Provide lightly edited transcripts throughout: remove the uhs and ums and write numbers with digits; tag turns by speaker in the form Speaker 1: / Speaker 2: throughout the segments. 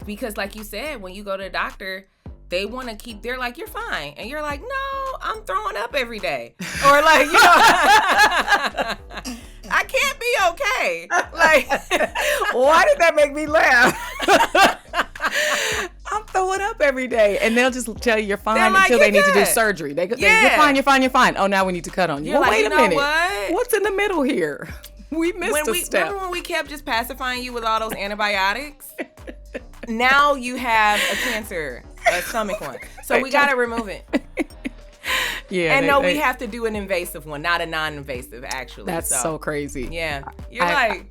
Speaker 1: because like you said, when you go to the doctor, they want to keep, they're like, you're fine. And you're like, no, I'm throwing up every day. Or like, you know, I can't be okay. Like,
Speaker 2: why did that make me laugh? I'm throwing up every day. And they'll just tell you you're fine
Speaker 1: like,
Speaker 2: until they need to do surgery. You're fine. Oh, now we need to cut on you.
Speaker 1: You're
Speaker 2: well,
Speaker 1: like,
Speaker 2: wait a minute.
Speaker 1: What?
Speaker 2: What's in the middle here? We missed a step.
Speaker 1: Remember when we kept just pacifying you with all those antibiotics? Now you have a cancer, a stomach one. So we got to remove it.
Speaker 2: Yeah.
Speaker 1: And we have to do an invasive one, not a non-invasive, actually.
Speaker 2: That's so crazy.
Speaker 1: Yeah. You're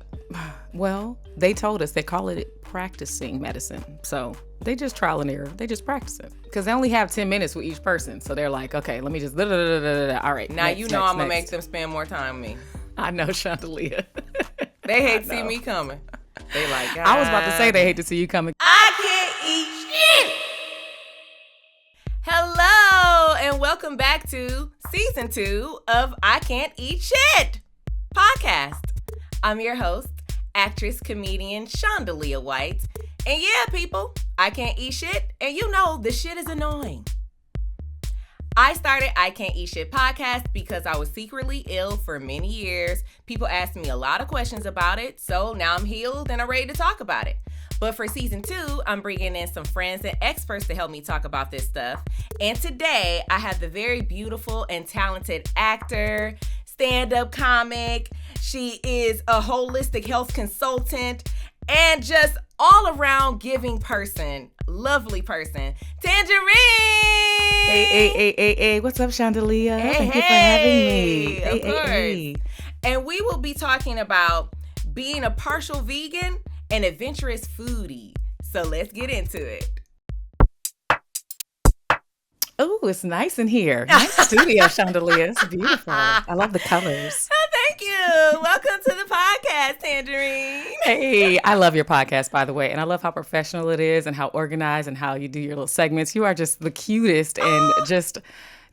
Speaker 2: well, they told us they call it practicing medicine. So they just trial and error. They just practice it. Because they only have 10 minutes with each person. So they're like, okay, let me just, all right.
Speaker 1: Now I'm going to make them spend more time with me.
Speaker 2: I know, Shondalia.
Speaker 1: They hate to see me coming. They like,
Speaker 2: I was about to say they hate to see you coming.
Speaker 1: I can't eat shit. Hello, and welcome back to season 2 of I Can't Eat Shit podcast. I'm your host, actress, comedian Shondalia White. And yeah, people, I can't eat shit. And you know, the shit is annoying. I started I Can't Eat Shit podcast because I was secretly ill for many years. People asked me a lot of questions about it, so now I'm healed and I'm ready to talk about it. But for season 2, I'm bringing in some friends and experts to help me talk about this stuff. And today, I have the very beautiful and talented actor, stand-up comic. She is a holistic health consultant and just all-around giving person, lovely person, Tanjareen!
Speaker 2: Hey, what's up, Shondalia? Thank you for having me.
Speaker 1: Of course. And we will be talking about being a partial vegan and adventurous foodie. So let's get into it.
Speaker 2: Oh, it's nice in here. Nice studio, Shondalia. It's beautiful. I love the colors.
Speaker 1: Oh, thank you. Welcome to the podcast, Tanjareen.
Speaker 2: Hey, I love your podcast, by the way. And I love how professional it is and how organized and how you do your little segments. You are just the cutest and just,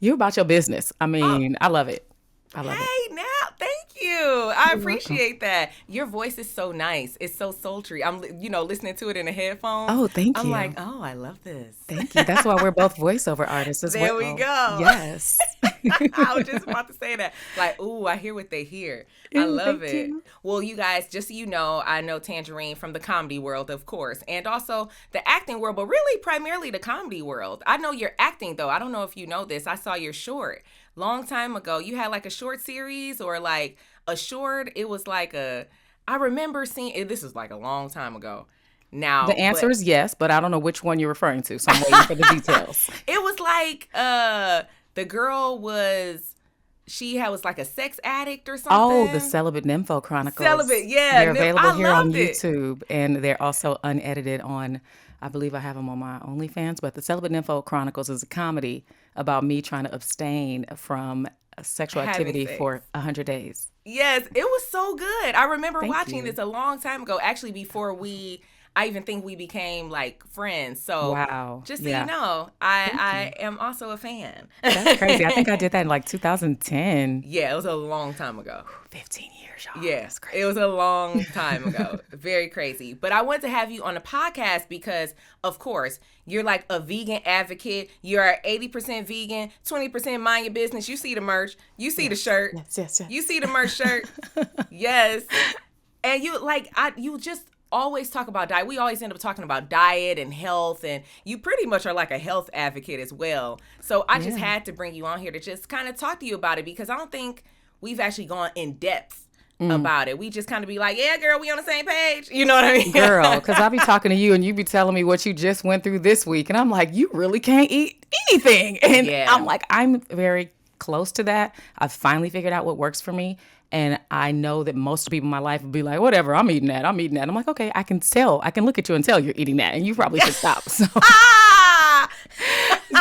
Speaker 2: you're about your business. I mean, I love it. I love it.
Speaker 1: Hey, now, thank you. I appreciate that. Your voice is so nice. It's so sultry. I'm, listening to it in a headphone.
Speaker 2: Oh, thank you.
Speaker 1: I'm like, oh, I love this.
Speaker 2: Thank you. That's why we're both voiceover artists as
Speaker 1: well.
Speaker 2: There
Speaker 1: we go.
Speaker 2: Yes.
Speaker 1: I was just about to say that. Like, ooh, I hear what they hear. I love it. You. Well, you guys, just so you know, I know Tanjareen from the comedy world, of course, and also the acting world, but really primarily the comedy world. I know you're acting, though. I don't know if you know this. I saw your short. Long time ago, you had like a short series or like a short. It was like I remember seeing it. This is like a long time ago. Now
Speaker 2: the answer is yes, but I don't know which one you're referring to. So I'm waiting for the details.
Speaker 1: It was like the girl was like a sex addict or something.
Speaker 2: Oh, the Celibate Nympho Chronicles.
Speaker 1: Celibate, yeah.
Speaker 2: They're available here on YouTube, and they're also unedited on. I believe I have them on my OnlyFans, but the Celibate Nympho Chronicles is a comedy about me trying to abstain from sexual activity for 100 days.
Speaker 1: Yes, it was so good. I remember watching this a long time ago, actually before I even think we became like friends. So
Speaker 2: wow.
Speaker 1: Just so you know, I am also a fan.
Speaker 2: That's crazy. I think I did that in like 2010.
Speaker 1: Yeah, it was a long time ago.
Speaker 2: 15 years, y'all.
Speaker 1: Yeah,
Speaker 2: that's crazy.
Speaker 1: It was a long time ago. Very crazy. But I wanted to have you on a podcast because, of course, you're like a vegan advocate. You're 80% vegan, 20% mind your business. You see the merch. You see the shirt.
Speaker 2: Yes.
Speaker 1: You see the merch shirt. Yes. And you just always talk about diet. We always end up talking about diet and health, and you pretty much are like a health advocate as well. So I just had to bring you on here to just kind of talk to you about it because I don't think we've actually gone in depth about it. We just kind of be like, yeah, girl, we on the same page. You know what I mean?
Speaker 2: Girl, because I'll be talking to you and you be telling me what you just went through this week. And I'm like, you really can't eat anything. And I'm like, I'm very close to that. I've finally figured out what works for me. And I know that most people in my life will be like, whatever, I'm eating that. I'm like, okay, I can look at you and tell you're eating that. And you probably should stop. So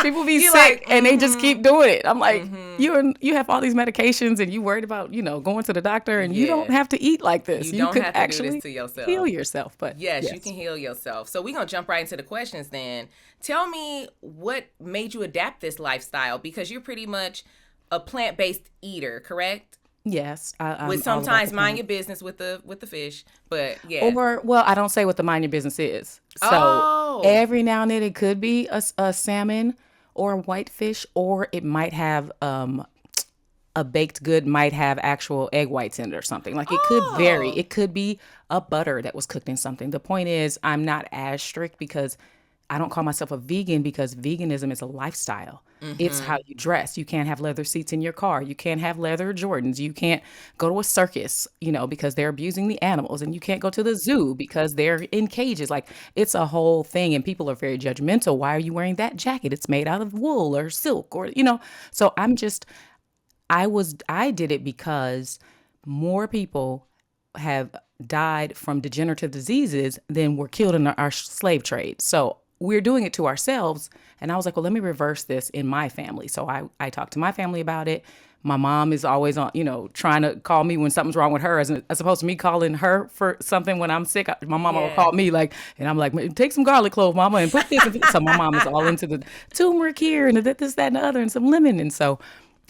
Speaker 2: people be sick and they just keep doing it. I'm like, you have all these medications and you worried about, going to the doctor and you don't have to eat like this.
Speaker 1: You don't
Speaker 2: could
Speaker 1: have to
Speaker 2: actually
Speaker 1: do this to yourself.
Speaker 2: Heal yourself. But
Speaker 1: yes, you can heal yourself. So we're going to jump right into the questions then. Tell me what made you adapt this lifestyle because you're pretty much a plant-based eater, correct?
Speaker 2: Yes,
Speaker 1: with sometimes mind your business with the fish, but yeah.
Speaker 2: Or, well, I don't say what the mind your business is. So every now and then it could be a salmon or a whitefish, or it might have a baked good might have actual egg whites in it or something. Like it could vary. It could be a butter that was cooked in something. The point is, I'm not as strict because I don't call myself a vegan, because veganism is a lifestyle. It's how you dress. You can't have leather seats in your car. You can't have leather Jordans. You can't go to a circus, because they're abusing the animals. And you can't go to the zoo because they're in cages. Like, it's a whole thing. And people are very judgmental. Why are you wearing that jacket? It's made out of wool or silk or. So I did it because more people have died from degenerative diseases than were killed in our slave trade. So we're doing it to ourselves. And I was like, well, let me reverse this in my family. So I talked to my family about it. My mom is always on, trying to call me when something's wrong with her, as opposed to me calling her for something when I'm sick. My mama will call me and I'm like, take some garlic clove, mama, and put this. So my mom is all into the turmeric here and this, that, and the other, and some lemon. And so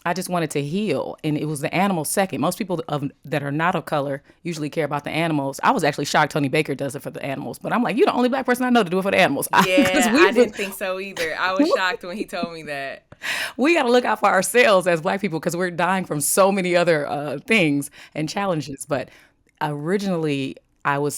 Speaker 2: I just wanted to heal, and it was the animals second. Most people that are not of color usually care about the animals. I was actually shocked Tony Baker does it for the animals, but I'm like, you're the only Black person I know to do it for the animals.
Speaker 1: Yeah, I didn't think so either. I was shocked when he told me that.
Speaker 2: We got to look out for ourselves as Black people because we're dying from so many other things and challenges. But originally, I'm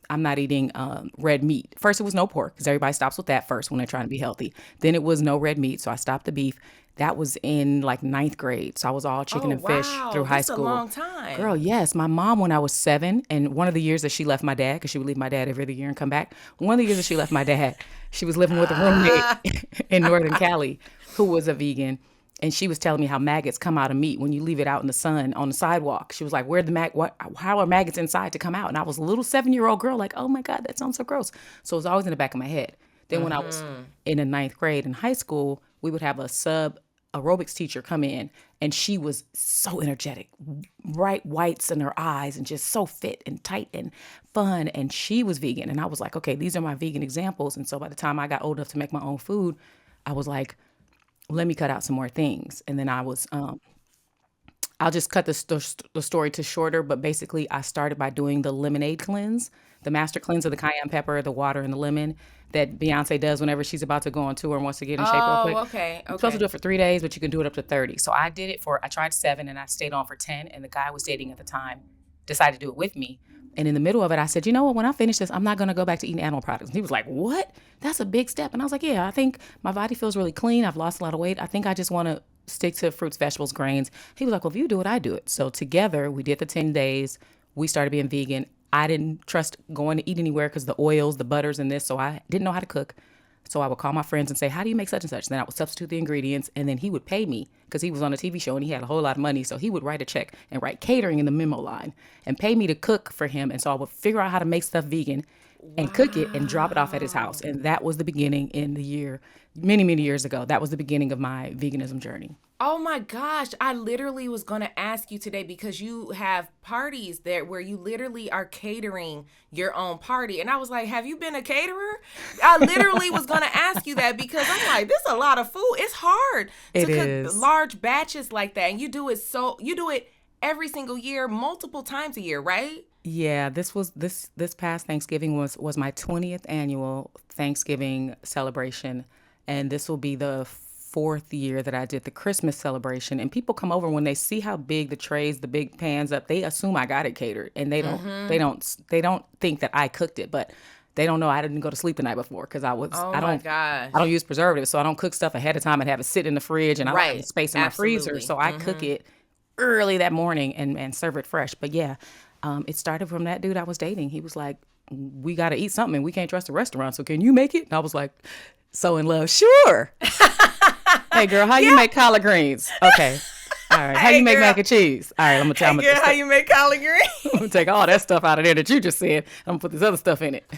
Speaker 2: not eating red meat. First, it was no pork because everybody stops with that first when they're trying to be healthy. Then it was no red meat, so I stopped the beef. That was in like 9th grade. So I was all chicken and fish through high school.
Speaker 1: That's a long time.
Speaker 2: Girl, yes. My mom, when I was 7, and one of the years that she left my dad, because she would leave my dad every other year and come back. One of the years that she left my dad, she was living with a roommate in Northern Cali who was a vegan. And she was telling me how maggots come out of meat when you leave it out in the sun on the sidewalk. She was like, how are maggots inside to come out? And I was a little 7-year-old girl like, oh my God, that sounds so gross. So it was always in the back of my head. Then when I was in the 9th grade in high school, we would have a sub aerobics teacher come in, and she was so energetic, bright whites in her eyes, and just so fit and tight and fun. And she was vegan. And I was like, okay, these are my vegan examples. And so by the time I got old enough to make my own food, I was like, let me cut out some more things. And then I was, I'll just cut the story to shorter, but basically I started by doing the lemonade cleanse, the master cleanse of the cayenne pepper, the water, and the lemon that Beyonce does whenever she's about to go on tour and wants to get in shape real quick.
Speaker 1: Okay.
Speaker 2: You're supposed to do it for 3 days, but you can do it up to 30. So I did it I tried 7 and I stayed on for 10. And the guy I was dating at the time decided to do it with me. And in the middle of it, I said, you know what, when I finish this, I'm not going to go back to eating animal products. And he was like, what? That's a big step. And I was like, yeah, I think my body feels really clean. I've lost a lot of weight. I think I just want to stick to fruits, vegetables, grains. He was like, well, if you do it, I do it. So together we did the 10 days. We started being vegan. I didn't trust going to eat anywhere because the oils, the butters and this. So I didn't know how to cook. So I would call my friends and say, how do you make such and such? And then I would substitute the ingredients, and then he would pay me because he was on a TV show and he had a whole lot of money. So he would write a check and write catering in the memo line and pay me to cook for him. And so I would figure out how to make stuff vegan and cook it and drop it off at his house. And that was the beginning in the year, many, many years ago. That was the beginning of my veganism journey.
Speaker 1: Oh my gosh, I literally was going to ask you today because you have parties there where you literally are catering your own party. And I was like, have you been a caterer? I literally was going to ask you that because I'm like, this is a lot of food. It's hard to cook large batches like that. And you do it every single year, multiple times a year, right?
Speaker 2: Yeah, this past Thanksgiving was my 20th annual Thanksgiving celebration. And this will be the 4th year that I did the Christmas celebration. And people come over when they see how big the trays, the big pans up, they assume I got it catered. And they don't think that I cooked it, but they don't know I didn't go to sleep the night before because I don't use preservatives. So I don't cook stuff ahead of time and have it sit in the fridge, and I like space in my freezer. So I cook it early that morning and serve it fresh. But yeah, it started from that dude I was dating. He was like, we got to eat something and we can't trust the restaurant. So can you make it? And I was like, so in love. Sure. Hey girl, how you make collard greens? Okay. All right. How you make mac and cheese? All right, I'm gonna tell you.
Speaker 1: How you make collard greens?
Speaker 2: I'm gonna take all that stuff out of there that you just said. I'm gonna put this other stuff in it.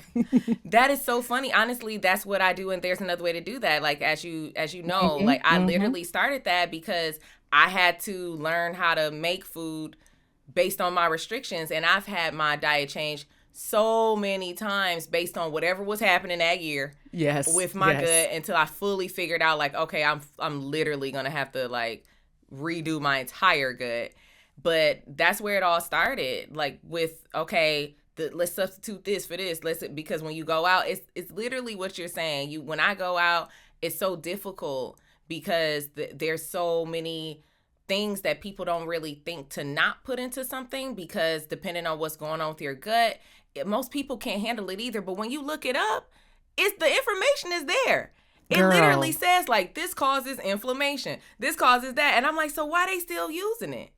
Speaker 1: That is so funny. Honestly, that's what I do, and there's another way to do that. Like as you know, like I literally started that because I had to learn how to make food based on my restrictions, and I've had my diet change so many times based on whatever was happening that year. With my gut until I fully figured out like, okay, I'm literally gonna have to like redo my entire gut. But that's where it all started. Like with, okay, let's substitute this for this. Because when you go out, it's literally what you're saying. When I go out, it's so difficult because there's so many things that people don't really think to not put into something, because depending on what's going on with your gut, most people can't handle it either. But when you look it up, the information is there. It literally says like, this causes inflammation, this causes that, and I'm like, so why they still using it?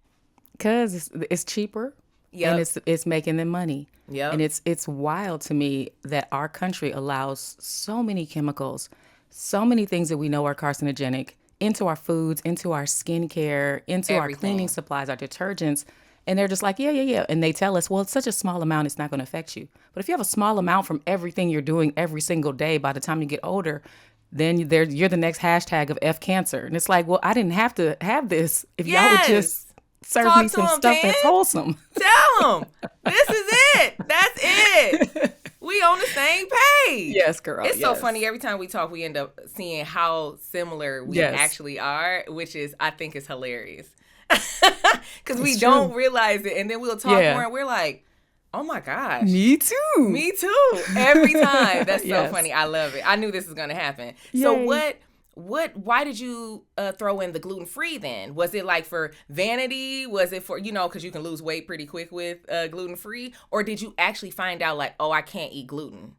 Speaker 2: Because it's cheaper.
Speaker 1: Yep.
Speaker 2: And it's making them money.
Speaker 1: Yep.
Speaker 2: And it's wild to me that our country allows so many chemicals, so many things that we know are carcinogenic into our foods, into our skincare, into our cleaning supplies, our detergents. And they're just like, yeah. And they tell us, well, it's such a small amount, it's not going to affect you. But if you have a small amount from everything you're doing every single day, by the time you get older, then you're the next hashtag of F cancer. And it's like, well, I didn't have to have this if y'all would just serve me some stuff that's wholesome.
Speaker 1: Tell them, this is it. That's it. We on the same page.
Speaker 2: Yes, girl.
Speaker 1: It's so funny. Every time we talk, we end up seeing how similar we actually are, which is, I think, is hilarious. Because we don't realize it. And then we'll talk more and we're like, oh my gosh.
Speaker 2: Me too.
Speaker 1: Me too. Every time. That's so funny. I love it. I knew this was going to happen. Yay. So why did you throw in the gluten-free then? Was it like for vanity? Was it for, because you can lose weight pretty quick with gluten-free? Or did you actually find out like, oh, I can't eat gluten?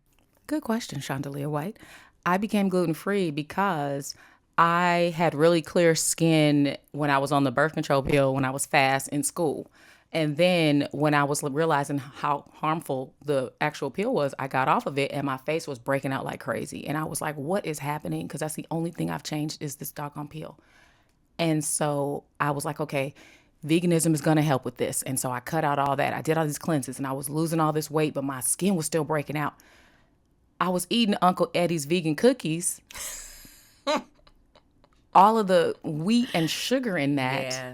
Speaker 2: Good question, Shondalia White. I became gluten-free because I had really clear skin when I was on the birth control pill, when I was fast in school. And then when I was realizing how harmful the actual pill was, I got off of it and my face was breaking out like crazy. And I was like, what is happening? Because that's the only thing I've changed is this doggone pill. And so I was like, okay, veganism is going to help with this. And so I cut out all that. I did all these cleanses and I was losing all this weight, but my skin was still breaking out. I was eating Uncle Eddie's vegan cookies. All of the wheat and sugar in that. Yeah.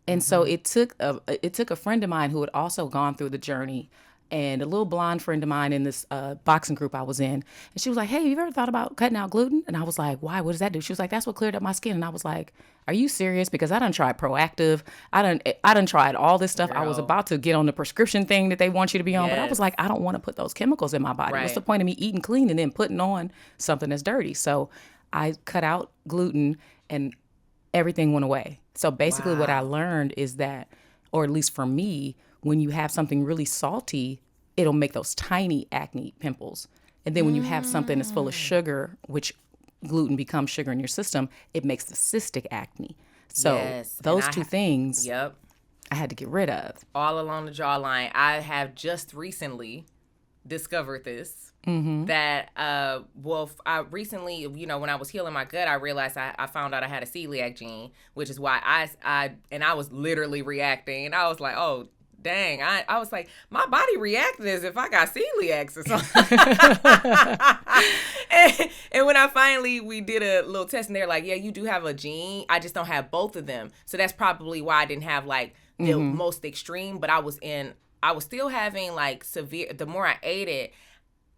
Speaker 2: And so it took a friend of mine who had also gone through the journey, and a little blonde friend of mine in this boxing group I was in. And she was like, hey, you ever thought about cutting out gluten? And I was like, why? What does that do? She was like, that's what cleared up my skin. And I was like, are you serious? Because I done tried Proactive. I done tried all this stuff. Girl. I was about to get on the prescription thing that they want you to be on. Yes. But I was like, I don't want to put those chemicals in my body. Right. What's the point of me eating clean and then putting on something that's dirty? So I cut out gluten and everything went away. So basically what I learned is that, or at least for me, when you have something really salty, it'll make those tiny acne pimples. And then when you have something that's full of sugar, which gluten becomes sugar in your system, it makes the cystic acne. So those two things I had to get rid of.
Speaker 1: All along the jawline. I have just recently discovered this. Mm-hmm. That I recently, when I was healing my gut, I realized I found out I had a celiac gene, which is why I was literally reacting, and I was like, oh dang, I was like, my body reacted as if I got celiac or something. and when we did a little test, and they're like, yeah, you do have a gene, I just don't have both of them, so that's probably why I didn't have like the most extreme, but I was still having like severe. The more I ate it,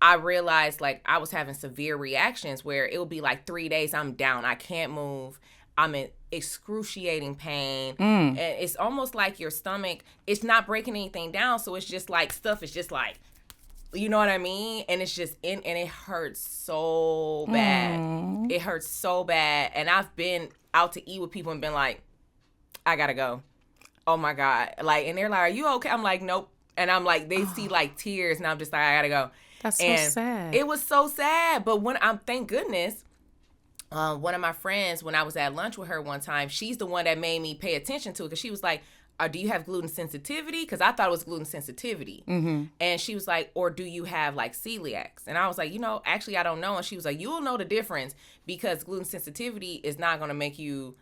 Speaker 1: I realized like I was having severe reactions where it would be like 3 days I'm down. I can't move. I'm in excruciating pain. And it's almost like your stomach, it's not breaking anything down. So it's just like stuff is just like, you know what I mean? And it's just and it hurts so bad. It hurts so bad. And I've been out to eat with people and been like, I gotta go. Oh my God. Like, and they're like, are you okay? I'm like, nope. And I'm like, they see like tears and I'm just like, I gotta go.
Speaker 2: That's so sad.
Speaker 1: It was so sad. But thank goodness, one of my friends, when I was at lunch with her one time, she's the one that made me pay attention to it, because she was like, do you have gluten sensitivity? Because I thought it was gluten sensitivity. Mm-hmm. And she was like, or do you have like celiacs? And I was like, actually, I don't know. And she was like, you'll know the difference, because gluten sensitivity is not going to make you,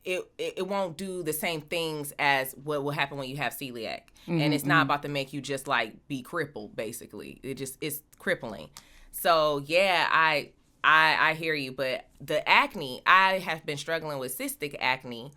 Speaker 1: it won't do the same things as what will happen when you have celiac. Mm-hmm, and it's not about to make you just like be crippled, basically. It's crippling. So yeah, I hear you. But the acne, I have been struggling with cystic acne,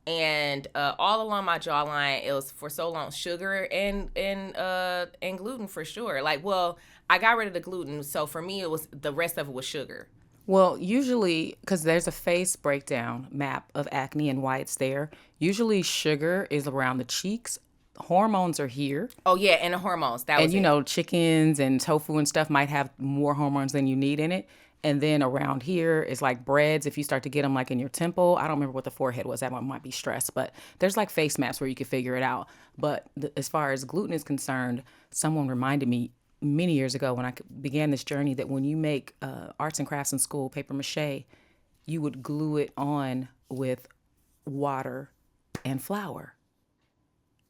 Speaker 1: and all along my jawline, it was for so long sugar and gluten for sure. Like, well, I got rid of the gluten, so for me, it was the rest of it was sugar.
Speaker 2: Well, usually, because there's a face breakdown map of acne and why it's there, usually sugar is around the cheeks. Hormones are here.
Speaker 1: Oh, yeah, and the hormones. That was
Speaker 2: And,
Speaker 1: it.
Speaker 2: chickens and tofu and stuff might have more hormones than you need in it. And then around here is like breads. If you start to get them like in your temple, I don't remember what the forehead was. That one might be stress, but there's like face maps where you can figure it out. But as far as gluten is concerned, someone reminded me many years ago when I began this journey that when you make arts and crafts in school, paper mache, you would glue it on with water and flour.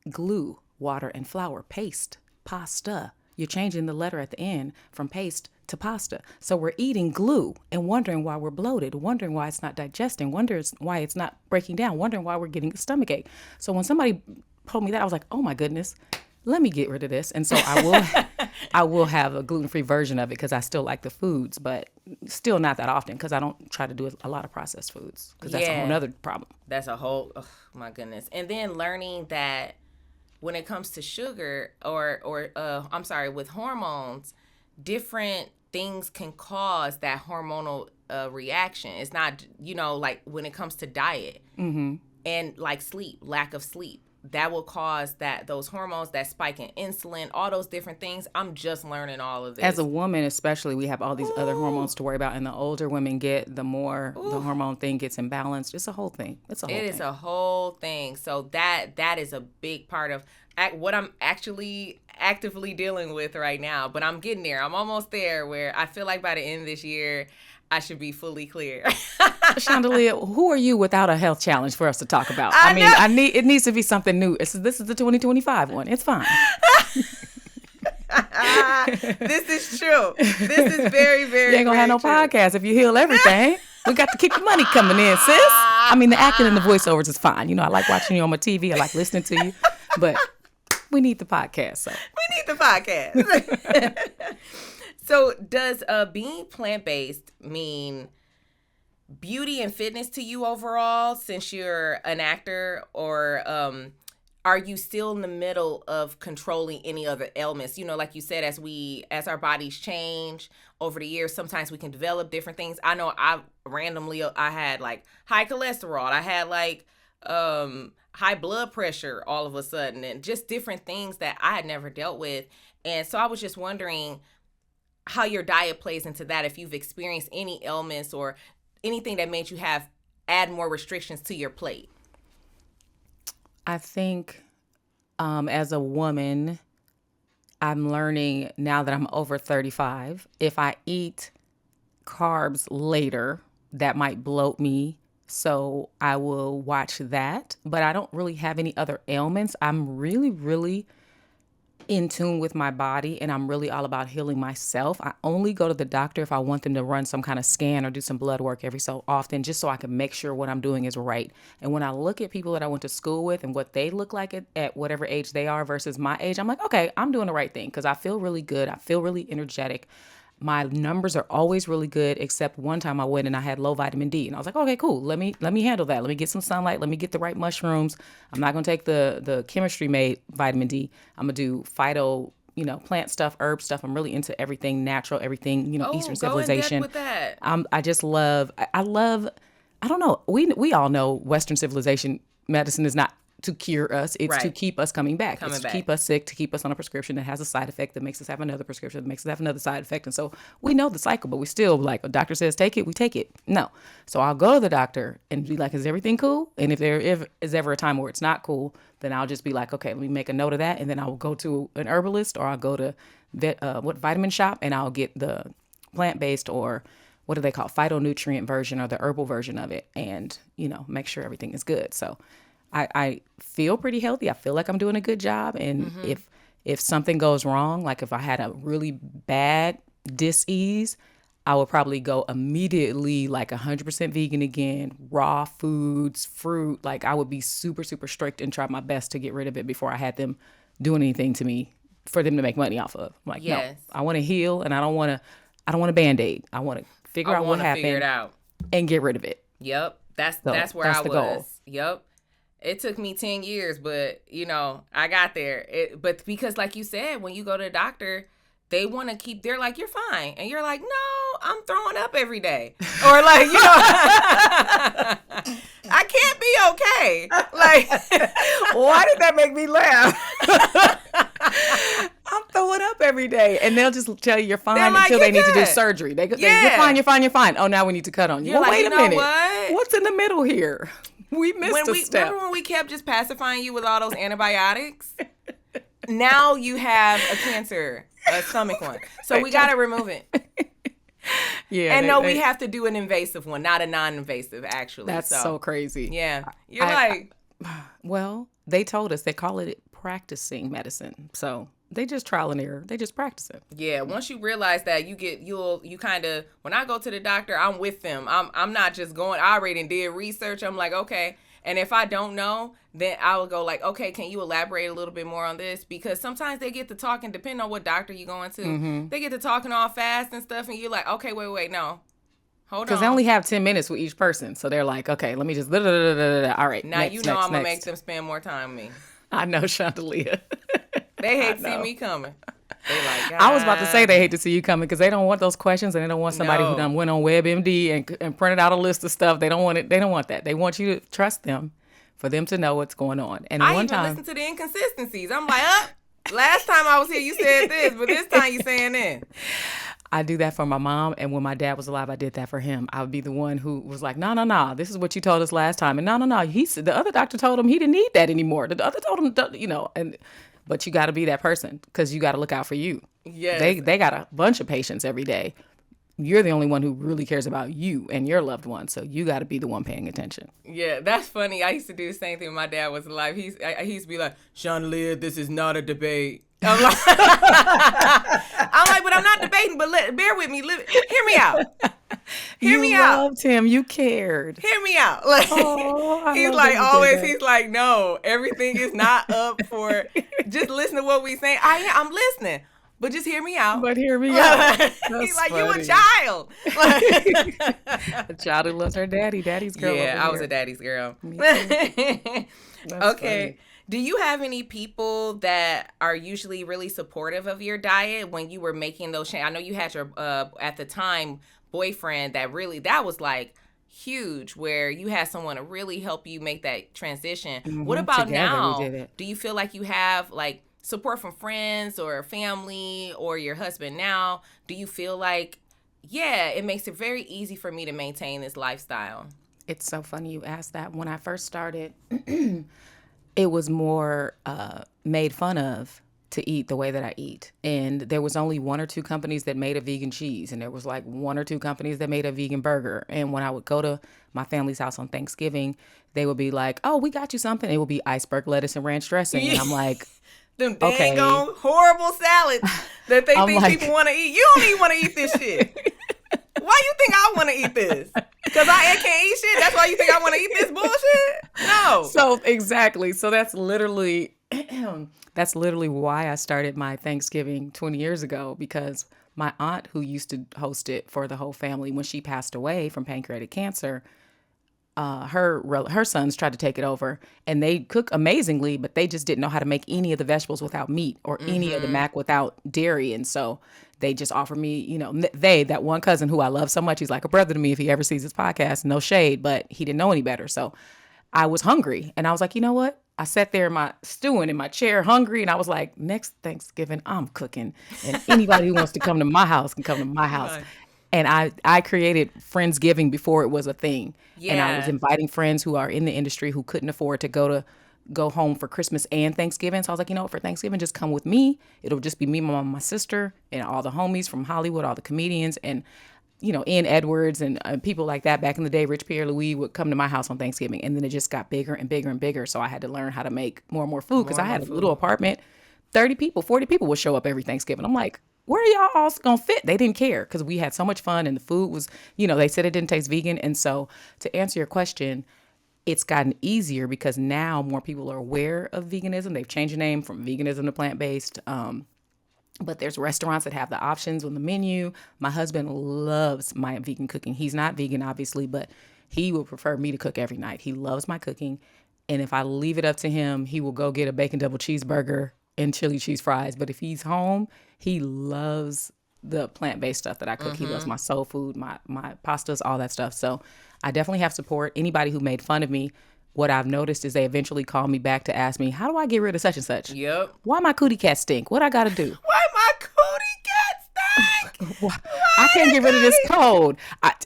Speaker 2: Glue, water, and flour, paste, pasta. You're changing the letter at the end from paste to pasta. So we're eating glue and wondering why we're bloated, wondering why it's not digesting, wondering why it's not breaking down, wondering why we're getting a stomachache. So when somebody told me that, I was like, oh my goodness, let me get rid of this. And so I will have a gluten-free version of it because I still like the foods, but still not that often because I don't try to do a lot of processed foods because that's a whole other problem.
Speaker 1: That's a whole, oh my goodness. And then learning that when it comes to sugar with hormones, different things can cause that hormonal reaction. It's not, like when it comes to diet and like sleep, lack of sleep, that will cause those hormones, that spike in insulin, all those different things. I'm just learning all of this.
Speaker 2: As a woman, especially, we have all these other hormones to worry about. And the older women get, the more the hormone thing gets imbalanced. It's a whole thing. It is
Speaker 1: a whole thing. So that is a big part of what I'm actually actively dealing with right now. But I'm getting there. I'm almost there where I feel like by the end of this year, I should be fully clear.
Speaker 2: Shondalia, who are you without a health challenge for us to talk about? It needs to be something new. This is the 2025 one. It's fine.
Speaker 1: This is true. This is very, very.
Speaker 2: You ain't gonna have no podcast if you heal everything. We got to keep the money coming in, sis. I mean, the acting and the voiceovers is fine. I like watching you on my TV. I like listening to you, but we need the podcast. So
Speaker 1: we need the podcast. So does being plant-based mean beauty and fitness to you overall since you're an actor, or are you still in the middle of controlling any other ailments? Like you said, as our bodies change over the years, sometimes we can develop different things. I know I had like high cholesterol. I had like high blood pressure all of a sudden, and just different things that I had never dealt with. And so I was just wondering how your diet plays into that, if you've experienced any ailments or anything that made you add more restrictions to your plate.
Speaker 2: I think as a woman, I'm learning now that I'm over 35, if I eat carbs later, that might bloat me. So I will watch that. But I don't really have any other ailments. I'm really, really in tune with my body, and I'm really all about healing myself. I only go to the doctor if I want them to run some kind of scan or do some blood work every so often, just so I can make sure what I'm doing is right. And when I look at people that I went to school with and what they look like at whatever age they are versus my age, I'm like, okay, I'm doing the right thing because I feel really good. I feel really energetic. My numbers are always really good, except one time I went and I had low vitamin D. And I was like, okay, cool. Let me handle that. Let me get some sunlight. Let me get the right mushrooms. I'm not going to take the chemistry made vitamin D. I'm going to do phyto, plant stuff, herb stuff. I'm really into everything natural, everything, Eastern civilization.
Speaker 1: Go in depth with that.
Speaker 2: I just love, I don't know. We all know Western civilization medicine is not to cure us. It's to keep us coming back. To keep us sick, to keep us on a prescription that has a side effect that makes us have another prescription that makes us have another side effect. And so we know the cycle, but we still, like, a doctor says, take it, we take it. No. So I'll go to the doctor and be like, is everything cool? And if there is ever a time where it's not cool, then I'll just be like, okay, let me make a note of that. And then I'll go to an herbalist, or I'll go to vitamin shop, and I'll get the plant-based, or what do they call, phytonutrient version, or the herbal version of it, and, make sure everything is good. So I feel pretty healthy. I feel like I'm doing a good job. And if something goes wrong, like if I had a really bad dis-ease, I would probably go immediately like 100% vegan again, raw foods, fruit. Like I would be super, super strict and try my best to get rid of it before I had them doing anything to me for them to make money off of. Like, no, I want to heal, and I don't want a Band-Aid. I want to figure out what happened and get rid of it.
Speaker 1: Yep. That's where I was. Goal. Yep. It took me 10 years, but, I got there. But because, like you said, when you go to the doctor, they want to keep, they're like, you're fine. And you're like, no, I'm throwing up every day. Or like, you know, I can't be okay. Like,
Speaker 2: why did that make me laugh? I'm throwing up every day. And they'll just tell you you're fine until they need to do surgery. You're fine. Oh, now we need to cut on you. Well, wait a minute. What's in the middle here? We missed a step.
Speaker 1: Remember when we kept just pacifying you with all those antibiotics? Now you have a cancer, a stomach one. So we got to remove it. Yeah. And we have to do an invasive one, not a non-invasive, actually.
Speaker 2: That's so crazy.
Speaker 1: Yeah. You're
Speaker 2: well, they told us they call it practicing medicine. So they just trial and error. They just practice it.
Speaker 1: Yeah. Once you realize that, you kind of, when I go to the doctor, I'm with them. I'm not just going, I already did research. I'm like, okay. And if I don't know, then I will go like, okay, can you elaborate a little bit more on this? Because sometimes they get to talking, depending on what doctor you're going to, they get to talking all fast and stuff. And you're like, okay, wait, no. Hold on.
Speaker 2: Because they only have 10 minutes with each person. So they're like, okay, let me just, all right.
Speaker 1: Now I'm going to make them spend more time with me.
Speaker 2: I know, Shondalia.
Speaker 1: They hate to see me coming. They like,
Speaker 2: I was about to say they hate to see you coming because they don't want those questions and they don't want somebody who done went on WebMD and printed out a list of stuff. They don't want it. They don't want that. They want you to trust them for them to know what's going on. And
Speaker 1: I even listen to the inconsistencies. I'm like, last time I was here, you said this, but this time you saying this.
Speaker 2: I do that for my mom, and when my dad was alive, I did that for him. I would be the one who was like, no, this is what you told us last time. And no, he said the other doctor told him he didn't need that anymore. The other told him, but you got to be that person because you got to look out for you.
Speaker 1: Yes.
Speaker 2: They got a bunch of patients every day. You're the only one who really cares about you and your loved ones, so you got to be the one paying attention.
Speaker 1: Yeah, that's funny. I used to do the same thing when my dad was alive. He used to be like, Shondalia, this is not a debate. I'm like, but I'm not debating, but bear with me. Hear me out. Hear me out.
Speaker 2: You loved him. You cared.
Speaker 1: Hear me out. Like, he's like, always, he's like, no, everything is not up for, just listen to what we saying. I'm listening, but just hear me out.
Speaker 2: But hear me out.
Speaker 1: He's like, funny. You a child.
Speaker 2: A child who loves her daddy. Daddy's girl.
Speaker 1: Yeah, I was a daddy's girl.
Speaker 2: Okay.
Speaker 1: Funny. Do you have any people that are usually really supportive of your diet when you were making those changes? I know you had your, at the time, boyfriend that was like huge, where you had someone to really help you make that transition. Mm-hmm. What about
Speaker 2: Together,
Speaker 1: now?
Speaker 2: we did it.
Speaker 1: Do you feel like you have like support from friends or family or your husband now? Do you feel like, it makes it very easy for me to maintain this lifestyle?
Speaker 2: It's so funny you asked that. When I first started, it was more made fun of to eat the way that I eat. And there was only one or two companies that made a vegan cheese. And there was like one or two companies that made a vegan burger. And when I would go to my family's house on Thanksgiving, they would be like, oh, we got you something. It would be iceberg lettuce and ranch dressing. And I'm like,
Speaker 1: them dang on horrible salads that they think people want to eat. You don't even want to eat this shit. Why you think I want to eat this? Because I can't eat shit? That's why you think I want to eat this bullshit? No.
Speaker 2: So, exactly. So that's literally why I started my Thanksgiving 20 years ago, because my aunt, who used to host it for the whole family, when she passed away from pancreatic cancer, her sons tried to take it over, and they cook amazingly, but they just didn't know how to make any of the vegetables without meat or any of the mac without dairy. And so they just offered me, that one cousin who I love so much, he's like a brother to me if he ever sees this podcast, no shade, but he didn't know any better. So I was hungry, and I was like, you know what? I sat there stewing in my chair hungry, and I was like, next Thanksgiving, I'm cooking, and anybody who wants to come to my house can come to my house. Right. And I created Friendsgiving before it was a thing. Yeah. And I was inviting friends who are in the industry who couldn't afford to go home for Christmas and Thanksgiving. So I was like, you know what, for Thanksgiving, just come with me. It'll just be me, my mom, my sister, and all the homies from Hollywood, all the comedians, and, Ian Edwards and people like that. Back in the day, Rich Pierre Louis would come to my house on Thanksgiving. And then it just got bigger and bigger and bigger. So I had to learn how to make more and more food, because I had a little apartment. 30 people, 40 people would show up every Thanksgiving. I'm like, where are y'all all going to fit? They didn't care, because we had so much fun, and the food was, they said it didn't taste vegan. And so to answer your question, it's gotten easier because now more people are aware of veganism. They've changed the name from veganism to plant-based. But there's restaurants that have the options on the menu. My husband loves my vegan cooking. He's not vegan, obviously, but he would prefer me to cook every night. He loves my cooking. And if I leave it up to him, he will go get a bacon double cheeseburger and chili cheese fries. But if he's home, He loves the plant-based stuff that I cook. He loves my soul food, my pastas, all that stuff. So I definitely have support. Anybody who made fun of me, what I've noticed is they eventually call me back to ask me, how do I get rid of such and such?
Speaker 1: Yep.
Speaker 2: Why my cootie cat stink? What I got to do?
Speaker 1: Why my cootie cat stink?
Speaker 2: I can't get rid of this cold.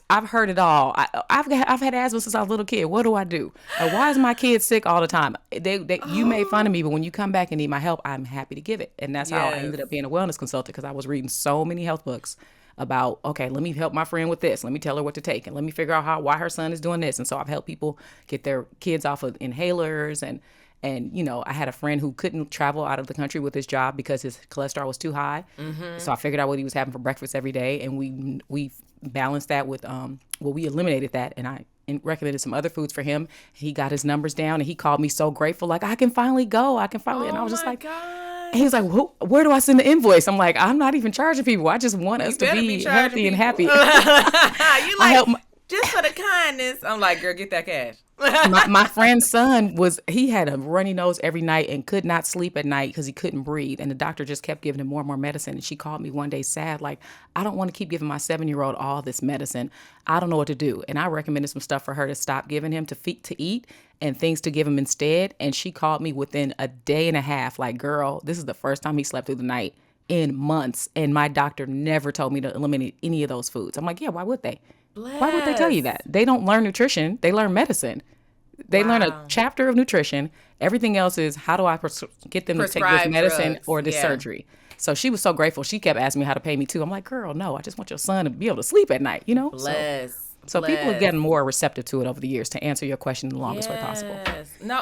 Speaker 2: I've heard it all. I've had asthma since I was a little kid. What do I do? Why is my kid sick all the time? You made fun of me, but when you come back and need my help, I'm happy to give it. And that's how I ended up being a wellness consultant, because I was reading so many health books about, okay, let me help my friend with this. Let me tell her what to take, and let me figure out why her son is doing this. And so I've helped people get their kids off of inhalers, and I had a friend who couldn't travel out of the country with his job because his cholesterol was too high. So I figured out what he was having for breakfast every day, and we balanced that with we eliminated that, and I recommended some other foods for him. He got his numbers down, and he called me so grateful, like, I can finally go. And I was just like, God. He was like, where do I send the invoice? I'm like, I'm not even charging people. I just want us to be healthy and happy.
Speaker 1: You like, just for the kindness. I'm like, girl, get that cash.
Speaker 2: my friend's son he had a runny nose every night and could not sleep at night because he couldn't breathe. And the doctor just kept giving him more and more medicine. And she called me one day sad, like, I don't want to keep giving my 7-year-old all this medicine. I don't know what to do. And I recommended some stuff for her to stop giving him to eat and things to give him instead. And she called me within a day and a half, like, girl, this is the first time he slept through the night in months. And my doctor never told me to eliminate any of those foods. I'm like, yeah, why would they?
Speaker 1: Bless.
Speaker 2: Why would they tell you that? They don't learn nutrition. They learn medicine. They learn a chapter of nutrition. Everything else is, how do I get them to take this medicine drugs, or this surgery? So she was so grateful. She kept asking me how to pay me too. I'm like, girl, no, I just want your son to be able to sleep at night,
Speaker 1: Bless.
Speaker 2: So people have gotten more receptive to it over the years, to answer your question the longest way possible.
Speaker 1: No.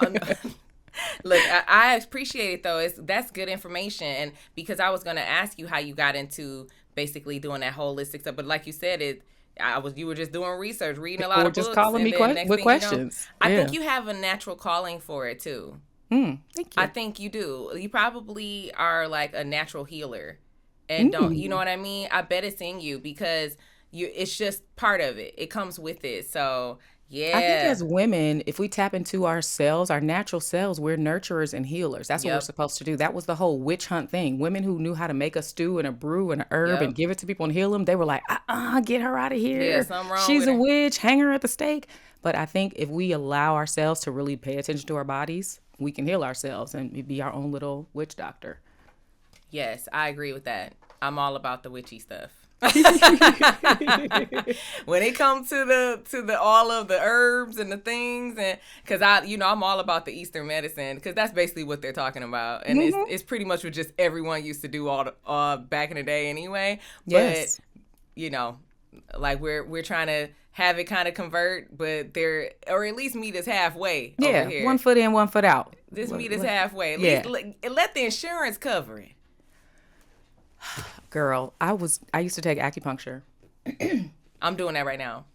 Speaker 1: Look, I appreciate it, though. That's good information. And because I was going to ask you how you got into basically doing that holistic stuff. But like you said, you were just doing research, reading a lot of books.
Speaker 2: Or just calling me with questions.
Speaker 1: I think you have a natural calling for it, too.
Speaker 2: Thank you.
Speaker 1: I think you do. You probably are like a natural healer. And don't, you know what I mean? I bet it's in you, because it's just part of it. It comes with it. So, yeah.
Speaker 2: I think as women, if we tap into ourselves, our natural selves, we're nurturers and healers. That's what we're supposed to do. That was the whole witch hunt thing. Women who knew how to make a stew and a brew and a herb and give it to people and heal them, they were like, get her out of here.
Speaker 1: Yeah, something wrong
Speaker 2: She's
Speaker 1: with
Speaker 2: a
Speaker 1: her.
Speaker 2: witch. Hang her at the stake. But I think if we allow ourselves to really pay attention to our bodies, we can heal ourselves and be our own little witch doctor.
Speaker 1: Yes, I agree with that. I'm all about the witchy stuff. When it comes to the all of the herbs and the things, and because I'm all about the Eastern medicine, because that's basically what they're talking about, and it's pretty much what just everyone used to do all back in the day anyway.
Speaker 2: Yes.
Speaker 1: But like we're trying to have it kind of convert, but or at least meet us halfway. Over here.
Speaker 2: 1 foot in, 1 foot out.
Speaker 1: Just meet us halfway. At least let the insurance cover it.
Speaker 2: Girl, I used to take acupuncture.
Speaker 1: I'm doing that right now.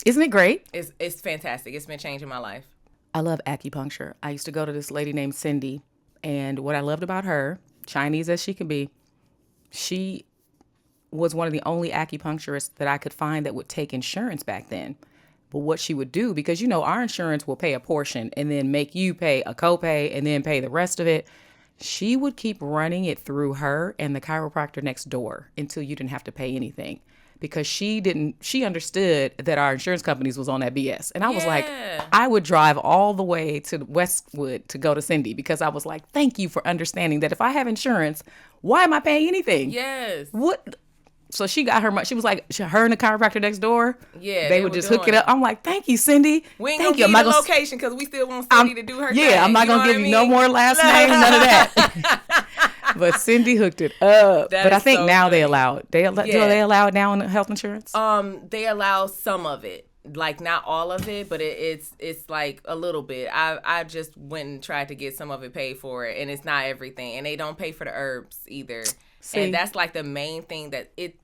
Speaker 2: Isn't it great?
Speaker 1: It's fantastic. It's been changing my life.
Speaker 2: I love acupuncture. I used to go to this lady named Cindy, and what I loved about her, Chinese as she could be, she was one of the only acupuncturists that I could find that would take insurance back then. But what she would do, because our insurance will pay a portion and then make you pay a copay and then pay the rest of it. She would keep running it through her and the chiropractor next door until you didn't have to pay anything, because she understood that our insurance companies was on that BS. And I was like, I would drive all the way to Westwood to go to Cindy, because I was like, thank you for understanding that if I have insurance, why am I paying anything?
Speaker 1: Yes.
Speaker 2: What? So she got her, she was like, her and the chiropractor next door, they would just hook it up. I'm like, thank you, Cindy.
Speaker 1: We ain't going to give you the location, because we still want Cindy to do her thing.
Speaker 2: Yeah, I'm not going to give you no more last name, none of that. But Cindy hooked it up. But I think now they allow it. Do they allow it now in health insurance?
Speaker 1: They allow some of it. Like, not all of it, but it's like a little bit. I just went and tried to get some of it paid for it, and it's not everything. And they don't pay for the herbs either. See, and that's like the main thing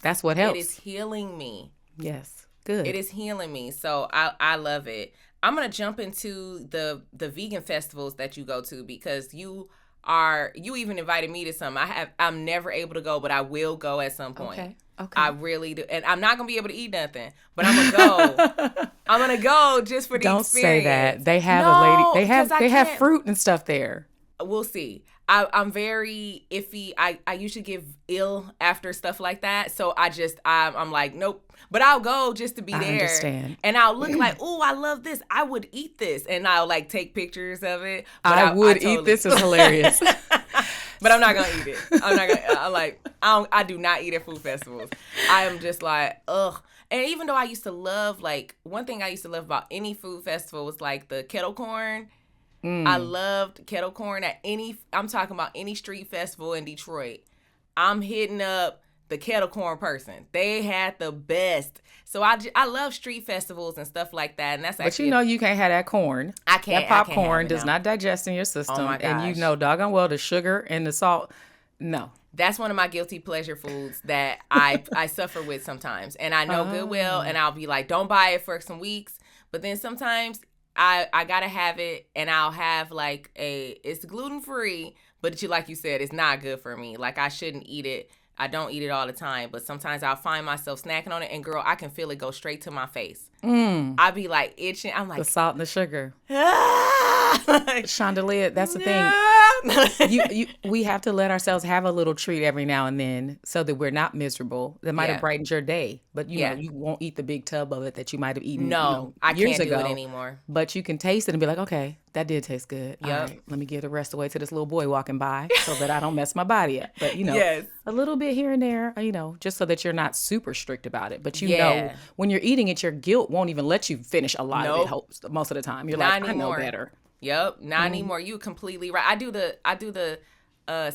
Speaker 1: that's what helps. It is healing me.
Speaker 2: Yes, good.
Speaker 1: It is healing me. So I love it. I'm gonna jump into the vegan festivals that you go to, because you even invited me to some. I'm never able to go, but I will go at some point. Okay. I really do. And I'm not gonna be able to eat nothing, but I'm gonna go. I'm gonna go just for the experience.
Speaker 2: Don't say that. They have a lady. They have fruit and stuff there.
Speaker 1: We'll see. I'm very iffy. I usually get ill after stuff like that. So I'm like, nope. But I'll go just to be there. I
Speaker 2: understand.
Speaker 1: And I'll look like, oh, I love this. I would eat this. And I'll like take pictures of it.
Speaker 2: But I would eat this. Is hilarious.
Speaker 1: But I'm not going to eat it. I do not eat at food festivals. I am just like, ugh. And even though I used to love, like, one thing I used to love about any food festival was like the kettle corn. I loved kettle corn I'm talking about any street festival in Detroit. I'm hitting up the kettle corn person. They had the best. So I love street festivals and stuff like that. And that's actually.
Speaker 2: But you know you can't have that corn.
Speaker 1: I can't.
Speaker 2: That popcorn does not digest in your system.
Speaker 1: Oh my gosh.
Speaker 2: And you know doggone well the sugar and the salt. No.
Speaker 1: That's one of my guilty pleasure foods that I suffer with sometimes. And I know Goodwill, and I'll be like, don't buy it for some weeks. But then sometimes I gotta have it, and I'll have like it's gluten free, but like you said, it's not good for me. Like I shouldn't eat it. I don't eat it all the time, but sometimes I'll find myself snacking on it, and girl, I can feel it go straight to my face. I be like itching. I'm like
Speaker 2: the salt and the sugar. Shondalia, that's the thing. We have to let ourselves have a little treat every now and then so that we're not miserable. That might have brightened your day, but you know you won't eat the big tub of it that you might have eaten.
Speaker 1: I
Speaker 2: years
Speaker 1: can't
Speaker 2: ago,
Speaker 1: do it anymore.
Speaker 2: But you can taste it and be like, okay, that did taste good.
Speaker 1: Yep.
Speaker 2: All right, let me give the rest away to this little boy walking by so that I don't mess my body up. But a little bit here and there, just so that you're not super strict about it. But you know, when you're eating it, your guilt won't even let you finish a lot of it most of the time. You're
Speaker 1: not
Speaker 2: like,
Speaker 1: anymore.
Speaker 2: I know better.
Speaker 1: Yep, not anymore. You completely right. I do the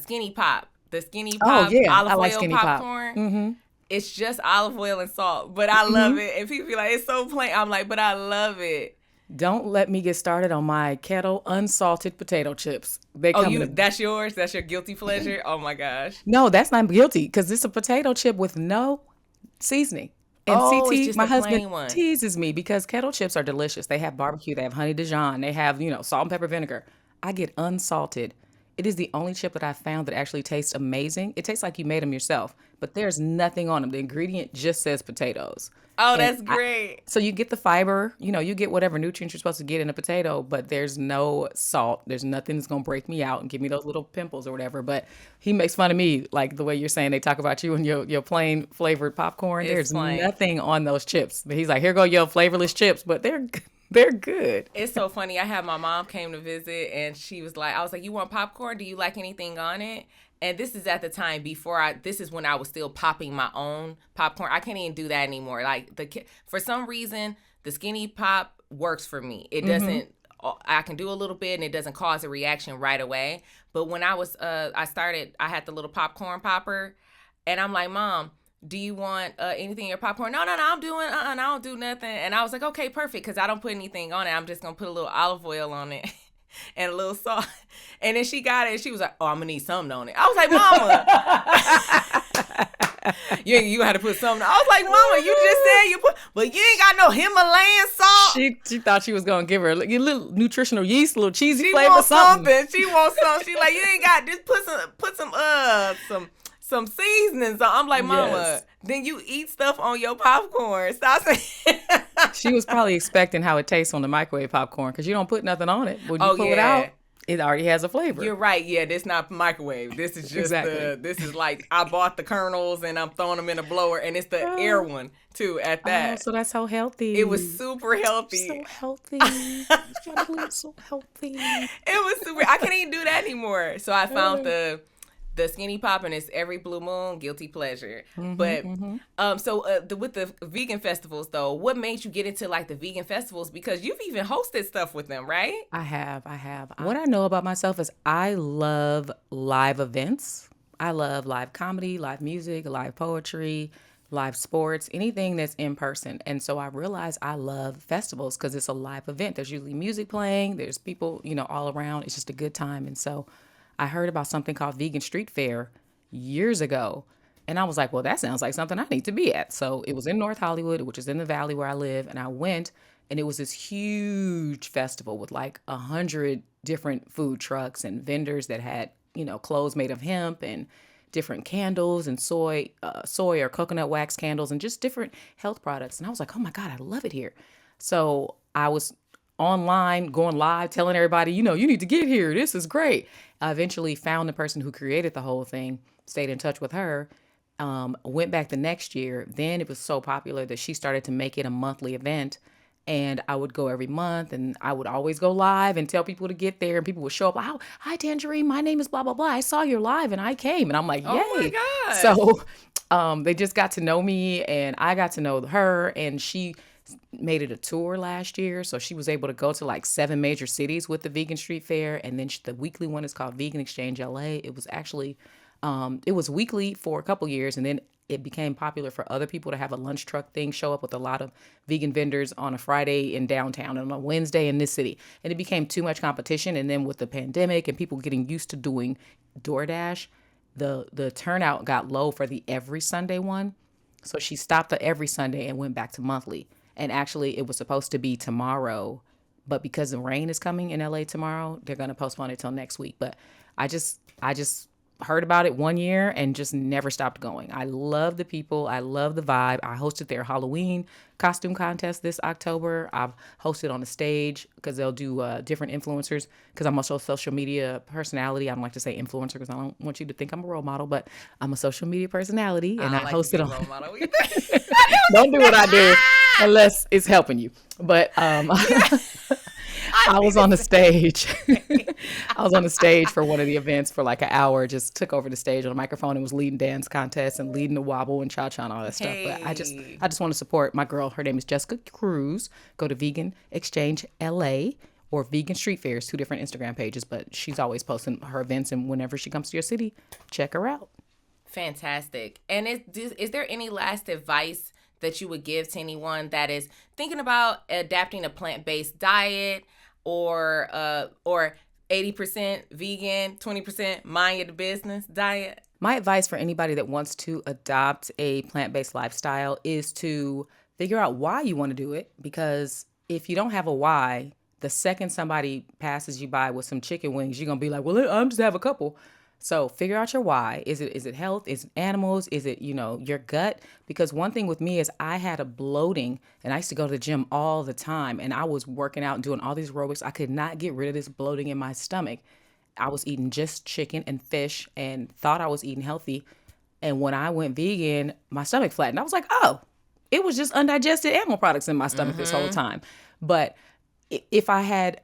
Speaker 1: skinny pop. The skinny pop olive oil
Speaker 2: skinny
Speaker 1: popcorn.
Speaker 2: Mm-hmm.
Speaker 1: It's just olive oil and salt, but I love it. And people be like, it's so plain. I'm like, but I love it.
Speaker 2: Don't let me get started on my kettle unsalted potato chips.
Speaker 1: That's yours? That's your guilty pleasure? Oh my gosh.
Speaker 2: No, that's not guilty because it's a potato chip with no seasoning. And CT, my husband, teases me because kettle chips are delicious. They have barbecue, they have honey Dijon, they have, salt and pepper vinegar. I get unsalted. It is the only chip that I found that actually tastes amazing. It tastes like you made them yourself, but there's nothing on them. The ingredient just says potatoes.
Speaker 1: Oh, that's great.
Speaker 2: So you get the fiber, you get whatever nutrients you're supposed to get in a potato, but there's no salt. There's nothing that's going to break me out and give me those little pimples or whatever. But he makes fun of me, like the way you're saying they talk about you and your plain flavored popcorn. There's nothing on those chips. But he's like, here go your flavorless chips, but they're good.
Speaker 1: It's so funny. I had my mom came to visit and she was like, I was like, you want popcorn? Do you like anything on it? And this is at the time this is when I was still popping my own popcorn. I can't even do that anymore. Like for some reason, the skinny pop works for me. It doesn't, I can do a little bit and it doesn't cause a reaction right away. But when I was, I had the little popcorn popper and I'm like, Mom, do you want anything in your popcorn? No, I'm doing, I don't do nothing. And I was like, okay, perfect. Cause I don't put anything on it. I'm just going to put a little olive oil on it. And a little salt. And then she got it and she was like, oh, I'm going to need something on it. I was like, Mama. you had to put something. I was like, Mama, you just said you put, but you ain't got no Himalayan salt.
Speaker 2: She thought she was going to give her a little nutritional yeast, a little cheesy flavor, something.
Speaker 1: She wants something. She like, you ain't got, just put some seasonings on. I'm like, Mama, then you eat stuff on your popcorn. Stop saying.
Speaker 2: She was probably expecting how it tastes on the microwave popcorn because you don't put nothing on it. When you pull it out, it already has a flavor.
Speaker 1: You're right. Yeah, this not microwave. This is just this is like I bought the kernels and I'm throwing them in a blower and it's the air one too at that.
Speaker 2: Oh, so that's so healthy.
Speaker 1: It was super healthy.
Speaker 2: So healthy. So healthy.
Speaker 1: It was super. I can't even do that anymore. So I found the skinny pop and it's every blue moon guilty pleasure. But with the vegan festivals though, what made you get into like the vegan festivals? Because you've even hosted stuff with them, right?
Speaker 2: I have. What I know about myself is I love live events. I love live comedy, live music, live poetry, live sports, anything that's in person. And so I realized I love festivals because it's a live event. There's usually music playing. There's people, all around. It's just a good time. And so I heard about something called Vegan Street Fair years ago. And I was like, well, that sounds like something I need to be at. So it was in North Hollywood, which is in the valley where I live. And I went and it was this huge festival with like 100 different food trucks and vendors that had, clothes made of hemp and different candles and soy or coconut wax candles and just different health products. And I was like, oh my God, I love it here. So I was online, going live, telling everybody, you need to get here. This is great. I eventually found the person who created the whole thing, stayed in touch with her, went back the next year. Then it was so popular that she started to make it a monthly event. And I would go every month, and I would always go live and tell people to get there. And people would show up, oh, hi, Tanjareen, my name is blah, blah, blah. I saw your live and I came. And I'm like, yay.
Speaker 1: Oh my gosh.
Speaker 2: So they just got to know me, and I got to know her. And she made it a tour last year. So she was able to go to like 7 major cities with the Vegan Street Fair. And then the weekly one is called Vegan Exchange LA. It was actually, it was weekly for a couple years. And then it became popular for other people to have a lunch truck thing, show up with a lot of vegan vendors on a Friday in downtown and on a Wednesday in this city. And it became too much competition. And then with the pandemic and people getting used to doing DoorDash, the turnout got low for the every Sunday one. So she stopped the every Sunday and went back to monthly. And actually it was supposed to be tomorrow, but because the rain is coming in LA tomorrow, they're going to postpone it till next week. But I just heard about it one year and just never stopped going. I love the people. I love the vibe. I hosted their Halloween costume contest this October. I've hosted on the stage because they'll do different influencers, because I'm also a social media personality. I don't like to say influencer because I don't want you to think I'm a role model, but I'm a social media personality, and I hosted on. Role model. Don't do what I do unless it's helping you. But I was on the stage. I was on the stage for one of the events for like an hour, just took over the stage on a microphone and was leading dance contests and leading the wobble and cha-cha and all that stuff. But I just want to support my girl. Her name is Jessica Cruz. Go to Vegan Exchange LA or Vegan Street Fairs, 2 different Instagram pages, but she's always posting her events, and whenever she comes to your city, check her out.
Speaker 1: Fantastic. And is there any last advice that you would give to anyone that is thinking about adapting a plant-based diet, or 80% vegan, 20% mind your business diet?
Speaker 2: My advice for anybody that wants to adopt a plant-based lifestyle is to figure out why you want to do it, because if you don't have a why, the second somebody passes you by with some chicken wings, you're going to be like, well, I'm just have a couple. So figure out your why. Is it health? Is it animals? Is it, your gut? Because one thing with me is I had a bloating, and I used to go to the gym all the time, and I was working out and doing all these aerobics. I could not get rid of this bloating in my stomach. I was eating just chicken and fish and thought I was eating healthy. And when I went vegan, my stomach flattened. I was like, oh, it was just undigested animal products in my stomach this whole time. But if I had,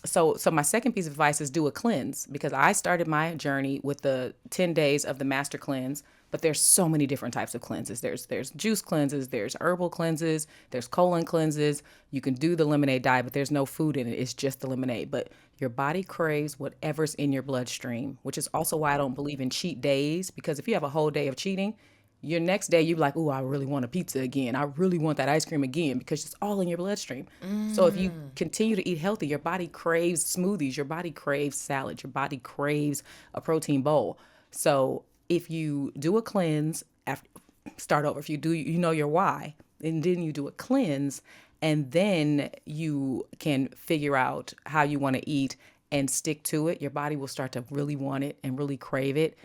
Speaker 2: so my second piece of advice is do a cleanse, because I started my journey with the 10 days of the master cleanse, but there's so many different types of cleanses. There's juice cleanses, there's herbal cleanses, there's colon cleanses. You can do the lemonade diet, but there's no food in it. It's just the lemonade. But your body craves whatever's in your bloodstream, which is also why I don't believe in cheat days, because if you have a whole day of cheating, your next day, you're like, oh, I really want a pizza again. I really want that ice cream again, because it's all in your bloodstream. So if you continue to eat healthy, your body craves smoothies. Your body craves salad. Your body craves a protein bowl. So if you do a cleanse, start over. If you do, your why, and then you do a cleanse, and then you can figure out how you want to eat and stick to it, your body will start to really want it and really crave it.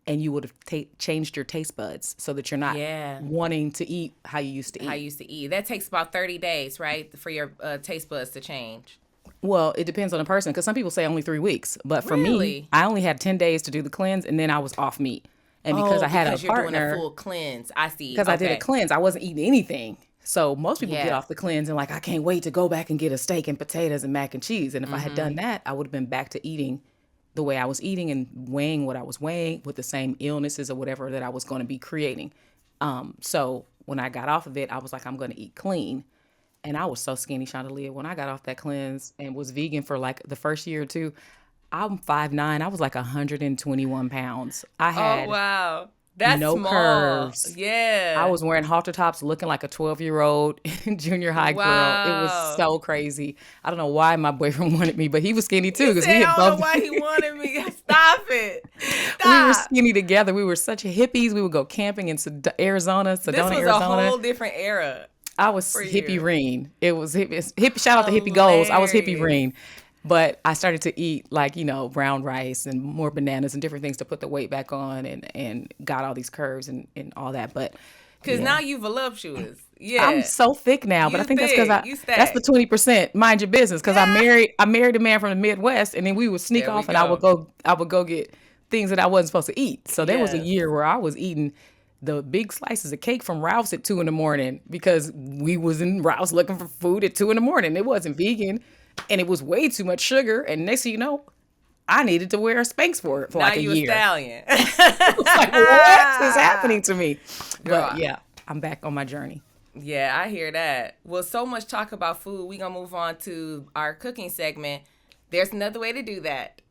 Speaker 2: And you would have changed your taste buds so that you're not wanting to eat how you used to eat.
Speaker 1: That takes about 30 days, right, for your taste buds to change?
Speaker 2: Well, it depends on the person, because some people say only 3 weeks. But for me, I only had 10 days to do the cleanse, and then I was off meat. And because I had a partner.
Speaker 1: You're doing a full cleanse. I see.
Speaker 2: Because I did a cleanse. I wasn't eating anything. So most people get off the cleanse and like, I can't wait to go back and get a steak and potatoes and mac and cheese. And if I had done that, I would have been back to eating the way I was eating and weighing what I was weighing with the same illnesses or whatever that I was going to be creating. So when I got off of it, I was like, I'm going to eat clean. And I was so skinny, Shondalia. When I got off that cleanse and was vegan for like the first year or two, I'm 5'9". I was like 121 pounds. I had
Speaker 1: wow. That's
Speaker 2: no
Speaker 1: small.
Speaker 2: curves.
Speaker 1: Yeah.
Speaker 2: I was wearing halter tops looking like a 12-year-old junior high girl. It was so crazy. I don't know why my boyfriend wanted me, but he was skinny too.
Speaker 1: I don't know why he wanted me. Stop it. Stop.
Speaker 2: We were skinny together. We were such hippies. We would go camping in Arizona, Sedona, Arizona.
Speaker 1: This was a whole different era.
Speaker 2: I was hippie Reen. It was hippie. Shout out to Hippie Goals. I was hippie Reen. But I started to eat like, brown rice and more bananas and different things to put the weight back on and got all these curves and all that. But
Speaker 1: Because now you voluptuous. Yeah.
Speaker 2: I'm so thick now, but I think that's because that's the 20%. Mind your business. Because I married a man from the Midwest, and then we would sneak off, and I would go get things that I wasn't supposed to eat. So there was a year where I was eating the big slices of cake from Ralph's at 2 a.m. because we was in Ralph's looking for food at 2 a.m. It wasn't vegan, and it was way too much sugar. And next thing you know, I needed to wear a Spanx for like a year. Now you a stallion. I was like, what is happening to me? But yeah, I'm back on my journey.
Speaker 1: Yeah, I hear that. Well, so much talk about food. We're going to move on to our cooking segment. There's another way to do that.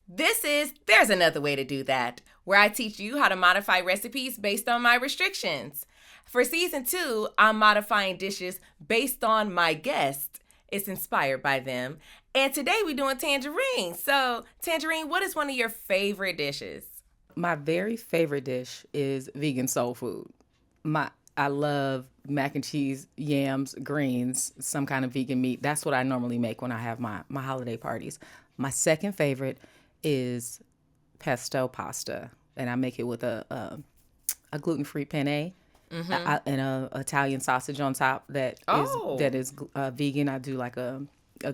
Speaker 1: This is There's Another Way to Do That, where I teach you how to modify recipes based on my restrictions. For season 2, I'm modifying dishes based on my guests. It's inspired by them. And today we're doing tangerine. So, Tangerine, what is one of your favorite dishes?
Speaker 2: My very favorite dish is vegan soul food. I love mac and cheese, yams, greens, some kind of vegan meat. That's what I normally make when I have my holiday parties. My second favorite is pesto pasta, and I make it with a gluten-free penne and a Italian sausage on top that is vegan. I do like a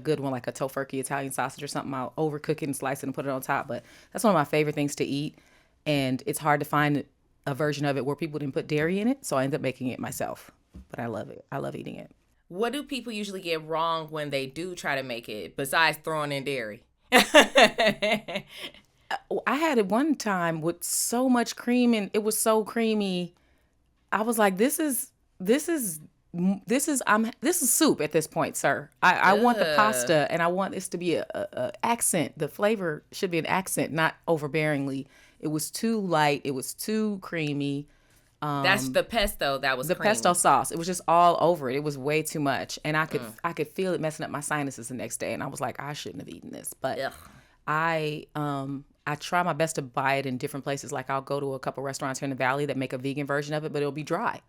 Speaker 2: good one, like a tofurkey Italian sausage or something. I'll overcook it and slice it and put it on top. But that's one of my favorite things to eat, and it's hard to find a version of it where people didn't put dairy in it, so I end up making it myself. But I love it. I love eating it.
Speaker 1: What do people usually get wrong when they do try to make it, besides throwing in dairy?
Speaker 2: I had it one time with so much cream, and it was so creamy. I was like, this is soup at this point, sir. I want the pasta, and I want this to be a accent. The flavor should be an accent, not overbearingly. It was too light. It was too creamy.
Speaker 1: That's the pesto that was
Speaker 2: the
Speaker 1: creamy.
Speaker 2: Pesto sauce. It was just all over it. It was way too much, and I could feel it messing up my sinuses the next day. And I was like, I shouldn't have eaten this. But I try my best to buy it in different places. Like I'll go to a couple restaurants here in the Valley that make a vegan version of it, but it'll be dry.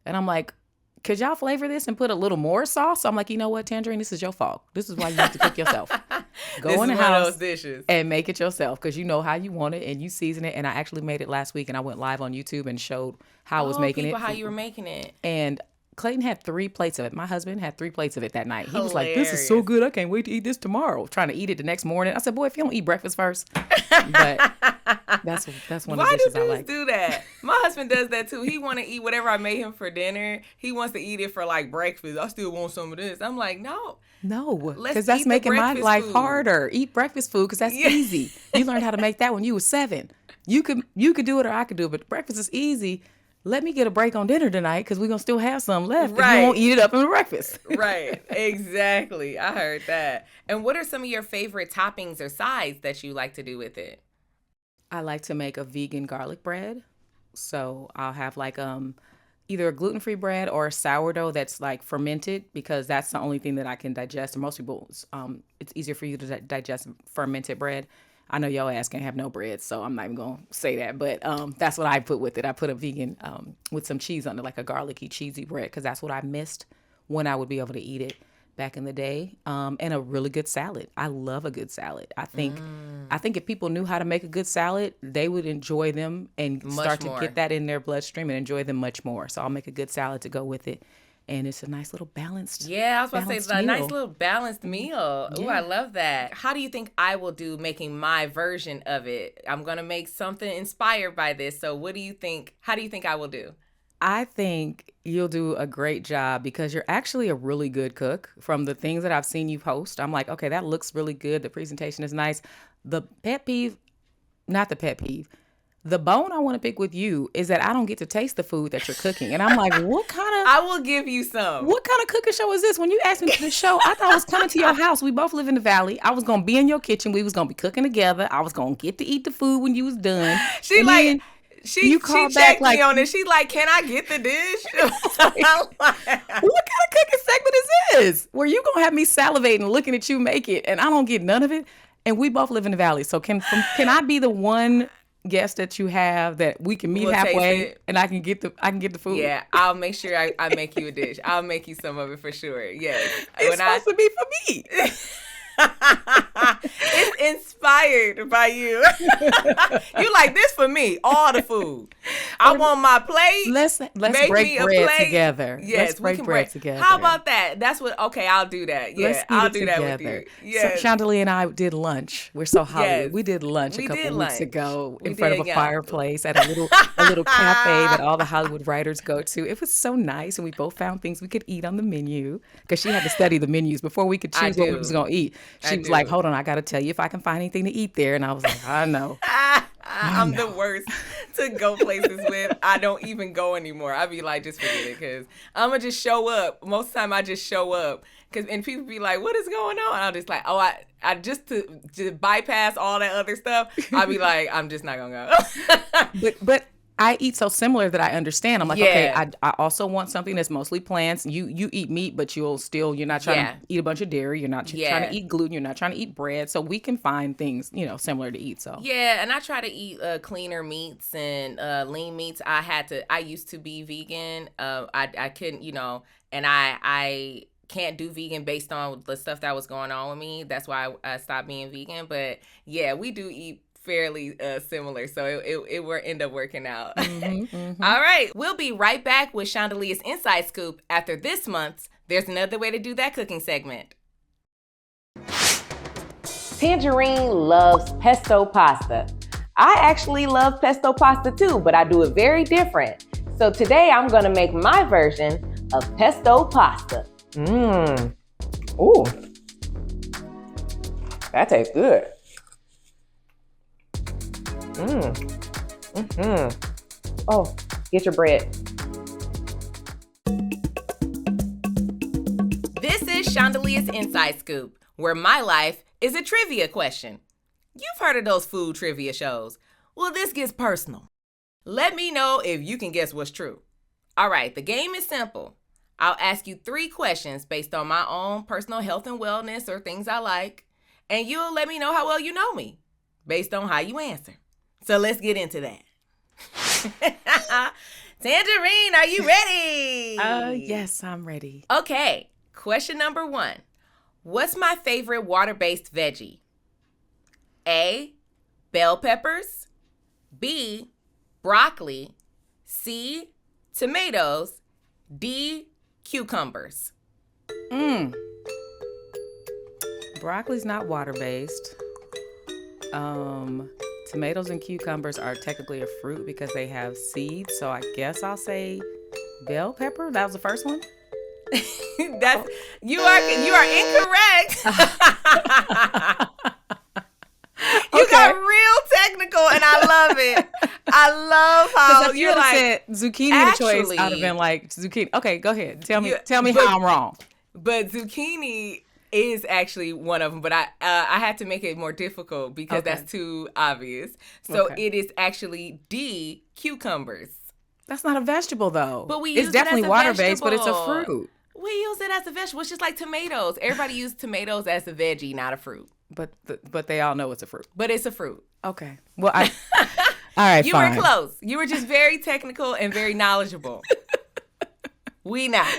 Speaker 2: And I'm like, could y'all flavor this and put a little more sauce? So I'm like, you know what, Tangerine, this is your fault. This is why you have to cook yourself. Go in the house and make it yourself because you know how you want it and you season it. And I actually made it last week and I went live on YouTube and showed how I was making it.
Speaker 1: How you were making it.
Speaker 2: And Clayton had 3 plates of it. My husband had 3 plates of it that night. He was like, this is so good. I can't wait to eat this tomorrow. Trying to eat it the next morning. I said, boy, if you don't eat breakfast first. But that's one of the dishes I like. Why do
Speaker 1: do that? My husband does that too. He want to eat whatever I made him for dinner. He wants to eat it for like breakfast. I still want some of this. I'm like, no, because that's making my life harder. Eat breakfast food because that's easy. You learned how to make that when you were 7. You could do it or I could do it, but breakfast is easy. Let me get a break on dinner tonight because we're going to still have some left. Right. If you won't eat it up in breakfast. Right. Exactly. I heard that. And what are some of your favorite toppings or sides that you like to do with it?
Speaker 2: I like to make a vegan garlic bread. So I'll have like either a gluten-free bread or a sourdough that's like fermented because that's the only thing that I can digest. And most people, it's easier for you to digest fermented bread. I know your ass can't have no bread, so I'm not even going to say that. But that's what I put with it. I put a vegan with some cheese on it, like a garlicky, cheesy bread, because that's what I missed when I would be able to eat it back in the day. And a really good salad. I love a good salad. I think if people knew how to make a good salad, they would enjoy them and start to get that in their bloodstream and enjoy them much more. So I'll make a good salad to go with it. And it's a nice little balanced
Speaker 1: Yeah, I was about to say, a nice little balanced meal. Yeah. Ooh, I love that. How do you think I will do making my version of it? I'm going to make something inspired by this. So what do you think? How do you think I will do?
Speaker 2: I think you'll do a great job because you're actually a really good cook. From the things that I've seen you post, I'm like, okay, that looks really good. The presentation is nice. The bone I want to pick with you is that I don't get to taste the food that you're cooking. And I'm like, what kind of...
Speaker 1: I will give you some.
Speaker 2: What kind of cooking show is this? When you asked me to the show, I thought I was coming to your house. We both live in the Valley. I was going to be in your kitchen. We was going to be cooking together. I was going to get to eat the food when you was done.
Speaker 1: She checked me on it. She like, can I get the dish?
Speaker 2: What kind of cooking segment is this? Where you going to have me salivating, looking at you make it, and I don't get none of it? And we both live in the Valley. So can I be the one... guest that you have that we can meet halfway and I can get the food?
Speaker 1: Yeah, I'll make sure I make you a dish. I'll make you some of it for sure. Yes.
Speaker 2: It's supposed to be for me.
Speaker 1: It's inspired by you. You like this for me, all the food. I want my plate.
Speaker 2: Let's
Speaker 1: make
Speaker 2: break
Speaker 1: me a
Speaker 2: bread
Speaker 1: plate.
Speaker 2: together.
Speaker 1: Yes,
Speaker 2: let's break bread together.
Speaker 1: How about that? That's what. Okay, I'll do that. Yeah, I'll do
Speaker 2: together.
Speaker 1: that with you. Yes.
Speaker 2: So Shondalia and I did lunch. We're so Hollywood. Yes. We did lunch a couple weeks ago in front of a fireplace at a little cafe that all the Hollywood writers go to. It was so nice, and we both found things we could eat on the menu because she had to study the menus before we could choose what we was gonna eat. She was like, "Hold on, I got to tell you if I can find anything to eat there." And I was like, "I know."
Speaker 1: I'm the worst to go places with. I don't even go anymore. I be like, just forget it, because I'm going to just show up. Most of the time I just show up. And people be like, what is going on? And I'm just like, I just to bypass all that other stuff, I'll be like, I'm just not going to
Speaker 2: go. But I eat so similar that I understand. I'm like, okay, I also want something that's mostly plants. You eat meat, but you're not trying to eat a bunch of dairy. You're not trying to eat gluten. You're not trying to eat bread. So we can find things, similar to eat. So
Speaker 1: yeah, and I try to eat cleaner meats and lean meats. I used to be vegan. I couldn't, and I can't do vegan based on the stuff that was going on with me. That's why I stopped being vegan. But yeah, we do eat fairly similar, so it will end up working out. All right, we'll be right back with Shondalia's Inside Scoop after this month's There's Another Way to Do That cooking segment.
Speaker 3: Tanjareen loves pesto pasta. I actually love pesto pasta too, but I do it very different. So today I'm gonna make my version of pesto pasta. Ooh, that tastes good. Oh, get your bread.
Speaker 1: This is Shondalia's Inside Scoop, where my life is a trivia question. You've heard of those food trivia shows. Well, this gets personal. Let me know if you can guess what's true. All right, the game is simple. I'll ask you 3 questions based on my own personal health and wellness or things I like, and you'll let me know how well you know me based on how you answer. So let's get into that. Tanjareen, are you ready?
Speaker 2: Yes, I'm ready.
Speaker 1: Okay, question number 1. What's my favorite water-based veggie? A, bell peppers. B, broccoli. C, tomatoes. D, cucumbers.
Speaker 2: Broccoli's not water-based. Tomatoes and cucumbers are technically a fruit because they have seeds, so I guess I'll say bell pepper. That was the first one.
Speaker 1: You are incorrect. You got real technical, and I love it. I love how you're like
Speaker 2: said zucchini. Actually, the choice, I'd have been like zucchini. Okay, go ahead. Tell me how I'm wrong.
Speaker 1: But zucchini is actually one of them, but I had to make it more difficult because that's too obvious. So it is actually D, cucumbers.
Speaker 2: That's not a vegetable though.
Speaker 1: But it's
Speaker 2: definitely water-based, but it's a fruit.
Speaker 1: We use it as a vegetable. It's just like tomatoes. Everybody uses tomatoes as a veggie, not a fruit.
Speaker 2: But they all know it's a fruit.
Speaker 1: But it's a fruit.
Speaker 2: Okay. Well, all right,
Speaker 1: You
Speaker 2: fine.
Speaker 1: were close. You were just very technical and very knowledgeable. We not.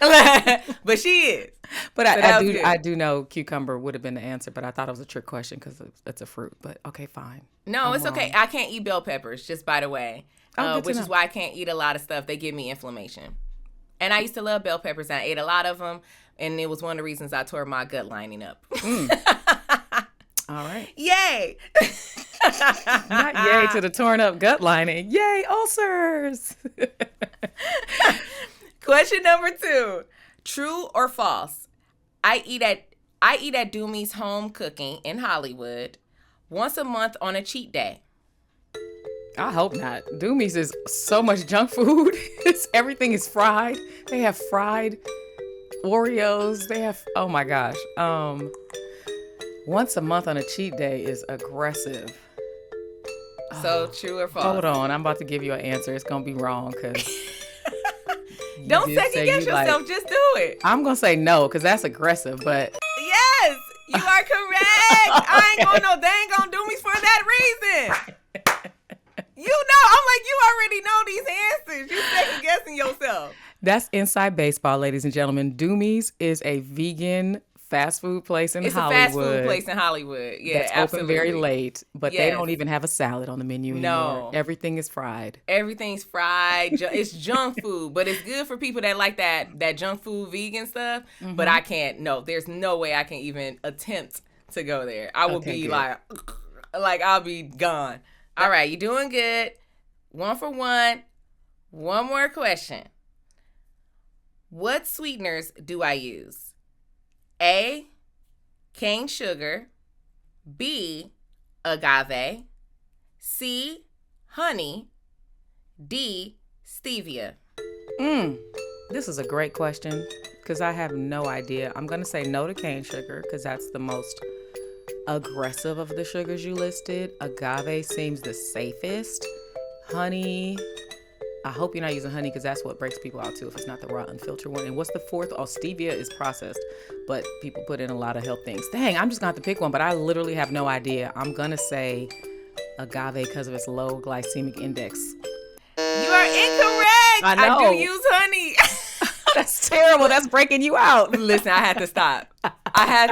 Speaker 1: But she is.
Speaker 2: But I do know cucumber would have been the answer, but I thought it was a trick question because it's a fruit. But okay, fine.
Speaker 1: No, it's okay. I can't eat bell peppers, just by the way, which is why I can't eat a lot of stuff. They give me inflammation. And I used to love bell peppers. I ate a lot of them, and it was one of the reasons I tore my gut lining up.
Speaker 2: All right.
Speaker 1: Yay.
Speaker 2: Not yay to the torn up gut lining. Yay, ulcers.
Speaker 1: Question number 2. True or false? I eat at Doomy's Home Cooking in Hollywood once a month on a cheat day.
Speaker 2: I hope not. Doomy's is so much junk food. Everything is fried. They have fried Oreos. They have, oh my gosh. Once a month on a cheat day is aggressive.
Speaker 1: So true or false?
Speaker 2: Hold on. I'm about to give you an answer. It's going to be wrong because...
Speaker 1: Don't second guess yourself. Just do it.
Speaker 2: I'm going to say no because that's aggressive, but...
Speaker 1: Yes, you are correct. They ain't gonna do me for that reason. I'm like, you already know these answers. You second guessing yourself.
Speaker 2: That's inside baseball, ladies and gentlemen. Doomy's is a vegan fast food place in Hollywood.
Speaker 1: It's a fast food place in Hollywood. Yeah,
Speaker 2: that's
Speaker 1: absolutely.
Speaker 2: open very late, but they don't even have a salad on the menu anymore. Everything is fried.
Speaker 1: Everything's fried. It's junk food, but it's good for people that like that junk food vegan stuff. Mm-hmm. But I can't. No, there's no way I can even attempt to go there. I will be good. like I'll be gone. All right, you're doing good. 1 for 1. One more question. What sweeteners do I use? A, cane sugar. B, agave. C, honey. D, stevia.
Speaker 2: This is a great question because I have no idea. I'm going to say no to cane sugar because that's the most aggressive of the sugars you listed. Agave seems the safest. Honey, I hope you're not using honey because that's what breaks people out too if it's not the raw unfiltered one. And what's the fourth? Oh, stevia is processed, but people put in a lot of health things. Dang, I'm just going to have to pick one, but I literally have no idea. I'm going to say agave because of its low glycemic index.
Speaker 1: You are incorrect. I do use honey.
Speaker 2: That's terrible. That's breaking you out.
Speaker 1: Listen, I had to stop. I had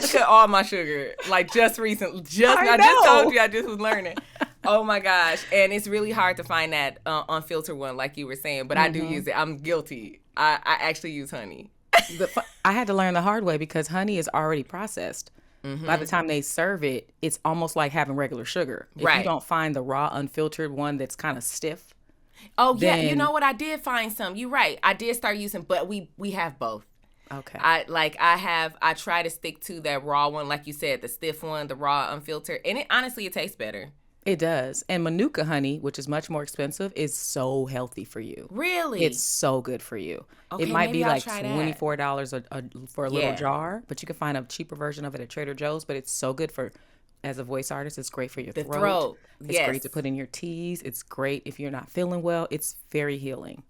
Speaker 1: to cut all my sugar. Like just recently. I just told you I just was learning. Oh my gosh. And it's really hard to find that unfiltered one like you were saying. But I do use it. I'm guilty. I actually use honey.
Speaker 2: I had to learn the hard way because honey is already processed. Mm-hmm. By the time they serve it, it's almost like having regular sugar. If you don't find the raw unfiltered one that's kind of stiff.
Speaker 1: Oh, yeah. You know what? I did find some. You're right. I did start using, but we have both.
Speaker 2: Okay.
Speaker 1: I try to stick to that raw one, like you said, the stiff one, the raw unfiltered. And it tastes better.
Speaker 2: It does. And Manuka honey, which is much more expensive, is so healthy for you.
Speaker 1: Really?
Speaker 2: It's so good for you. Okay, it might be like $24 for a little jar, but you can find a cheaper version of it at Trader Joe's. But it's so good for, as a voice artist, it's great for your throat. It's great to put in your teas. It's great if you're not feeling well. It's very healing.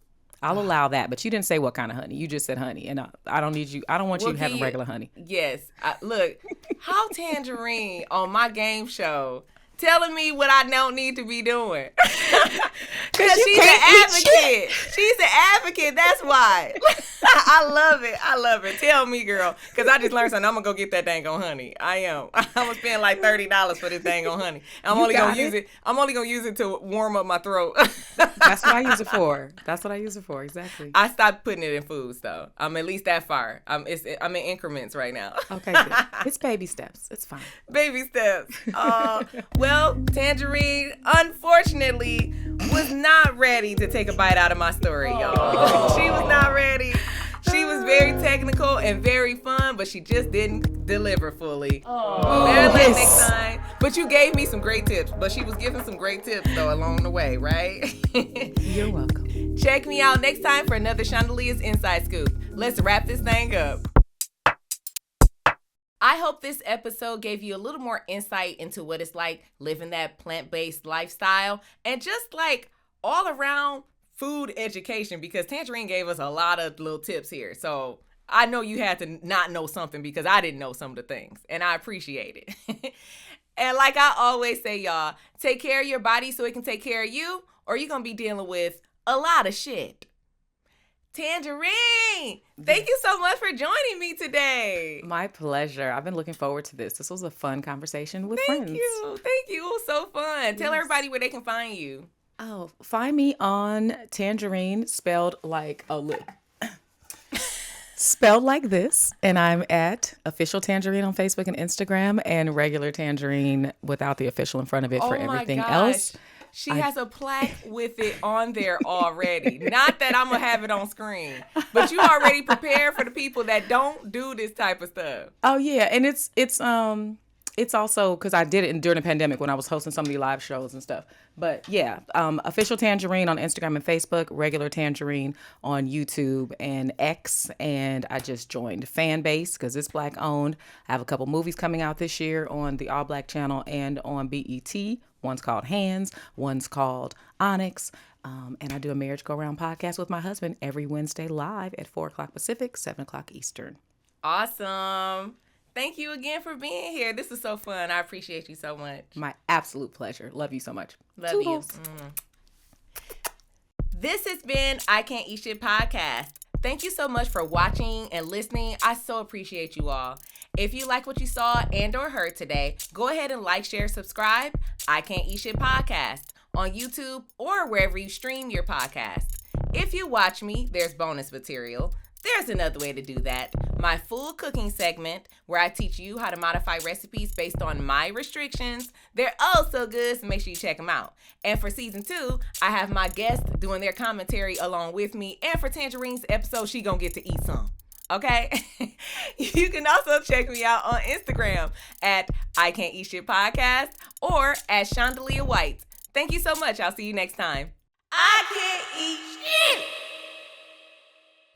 Speaker 2: I'll allow that, but you didn't say what kind of honey. You just said honey, and I don't need you. I don't want you having regular honey.
Speaker 1: Yes. Look, how Tanjareen on my game show telling me what I don't need to be doing. Because she's an advocate. She's an advocate. That's why. I love it. Tell me, girl. Because I just learned something. I'm going to go get that dang on honey. I am. I'm going to spend like $30 for this dang on honey. I'm only going to use it to warm up my throat.
Speaker 2: That's what I use it for. Exactly.
Speaker 1: I stopped putting it in foods, though. I'm at least that far. I'm in increments right now.
Speaker 2: Okay, good. It's baby steps. It's fine.
Speaker 1: Baby steps. Well, Tanjareen, unfortunately, was not ready to take a bite out of my story, y'all. She was not ready. She was very technical and very fun, but she just didn't deliver fully. Better luck next time. But you gave me some great tips. But she was giving some great tips, though, along the way, right?
Speaker 2: You're welcome.
Speaker 1: Check me out next time for another Shondalia's Inside Scoop. Let's wrap this thing up. I hope this episode gave you a little more insight into what it's like living that plant-based lifestyle and just like all around food education, because Tanjareen gave us a lot of little tips here. So I know you had to not know something because I didn't know some of the things, and I appreciate it. And like I always say, y'all, take care of your body so it can take care of you, or you're going to be dealing with a lot of shit. Tanjareen, thank you so much for joining me today.
Speaker 2: My pleasure. I've been looking forward to this. This was a fun conversation with friends.
Speaker 1: Thank you. It was so fun. Tell everybody where they can find you.
Speaker 2: Oh, find me on Tanjareen, spelled like this. And I'm at Official Tanjareen on Facebook and Instagram, and regular Tanjareen without the official in front of it for everything else.
Speaker 1: She has a plaque with it on there already. Not that I'm going to have it on screen, but you already prepared for the people that don't do this type of stuff.
Speaker 2: Oh, yeah. And it's also because I did it during the pandemic when I was hosting some of the live shows and stuff. But yeah, Official Tanjareen on Instagram and Facebook, regular Tanjareen on YouTube and X. And I just joined Fanbase because it's Black owned. I have a couple movies coming out this year on the All Black channel and on BET. One's called Hands, one's called Onyx. And I do a Marriage Go Round podcast with my husband every Wednesday live at 4 o'clock Pacific, 7 o'clock Eastern.
Speaker 1: Awesome. Thank you again for being here. This is so fun. I appreciate you so much.
Speaker 2: My absolute pleasure. Love you so much.
Speaker 1: Love you. This has been I Can't Eat Shit podcast. Thank you so much for watching and listening. I so appreciate you all. If you like what you saw and or heard today, go ahead and like, share, subscribe. I Can't Eat Shit Podcast on YouTube or wherever you stream your podcast. If you watch me, there's bonus material. There's another way to do that. My full cooking segment where I teach you how to modify recipes based on my restrictions. They're oh so good, so make sure you check them out. And for season 2, I have my guests doing their commentary along with me. And for Tanjareen's episode, she gonna get to eat some. Okay? You can also check me out on Instagram at I Can't Eat Shit Podcast or at Shondalia White. Thank you so much. I'll see you next time. I can't eat shit!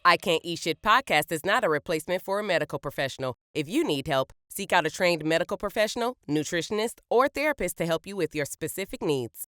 Speaker 1: I Can't Eat Shit Podcast is not a replacement for a medical professional. If you need help, seek out a trained medical professional, nutritionist, or therapist to help you with your specific needs.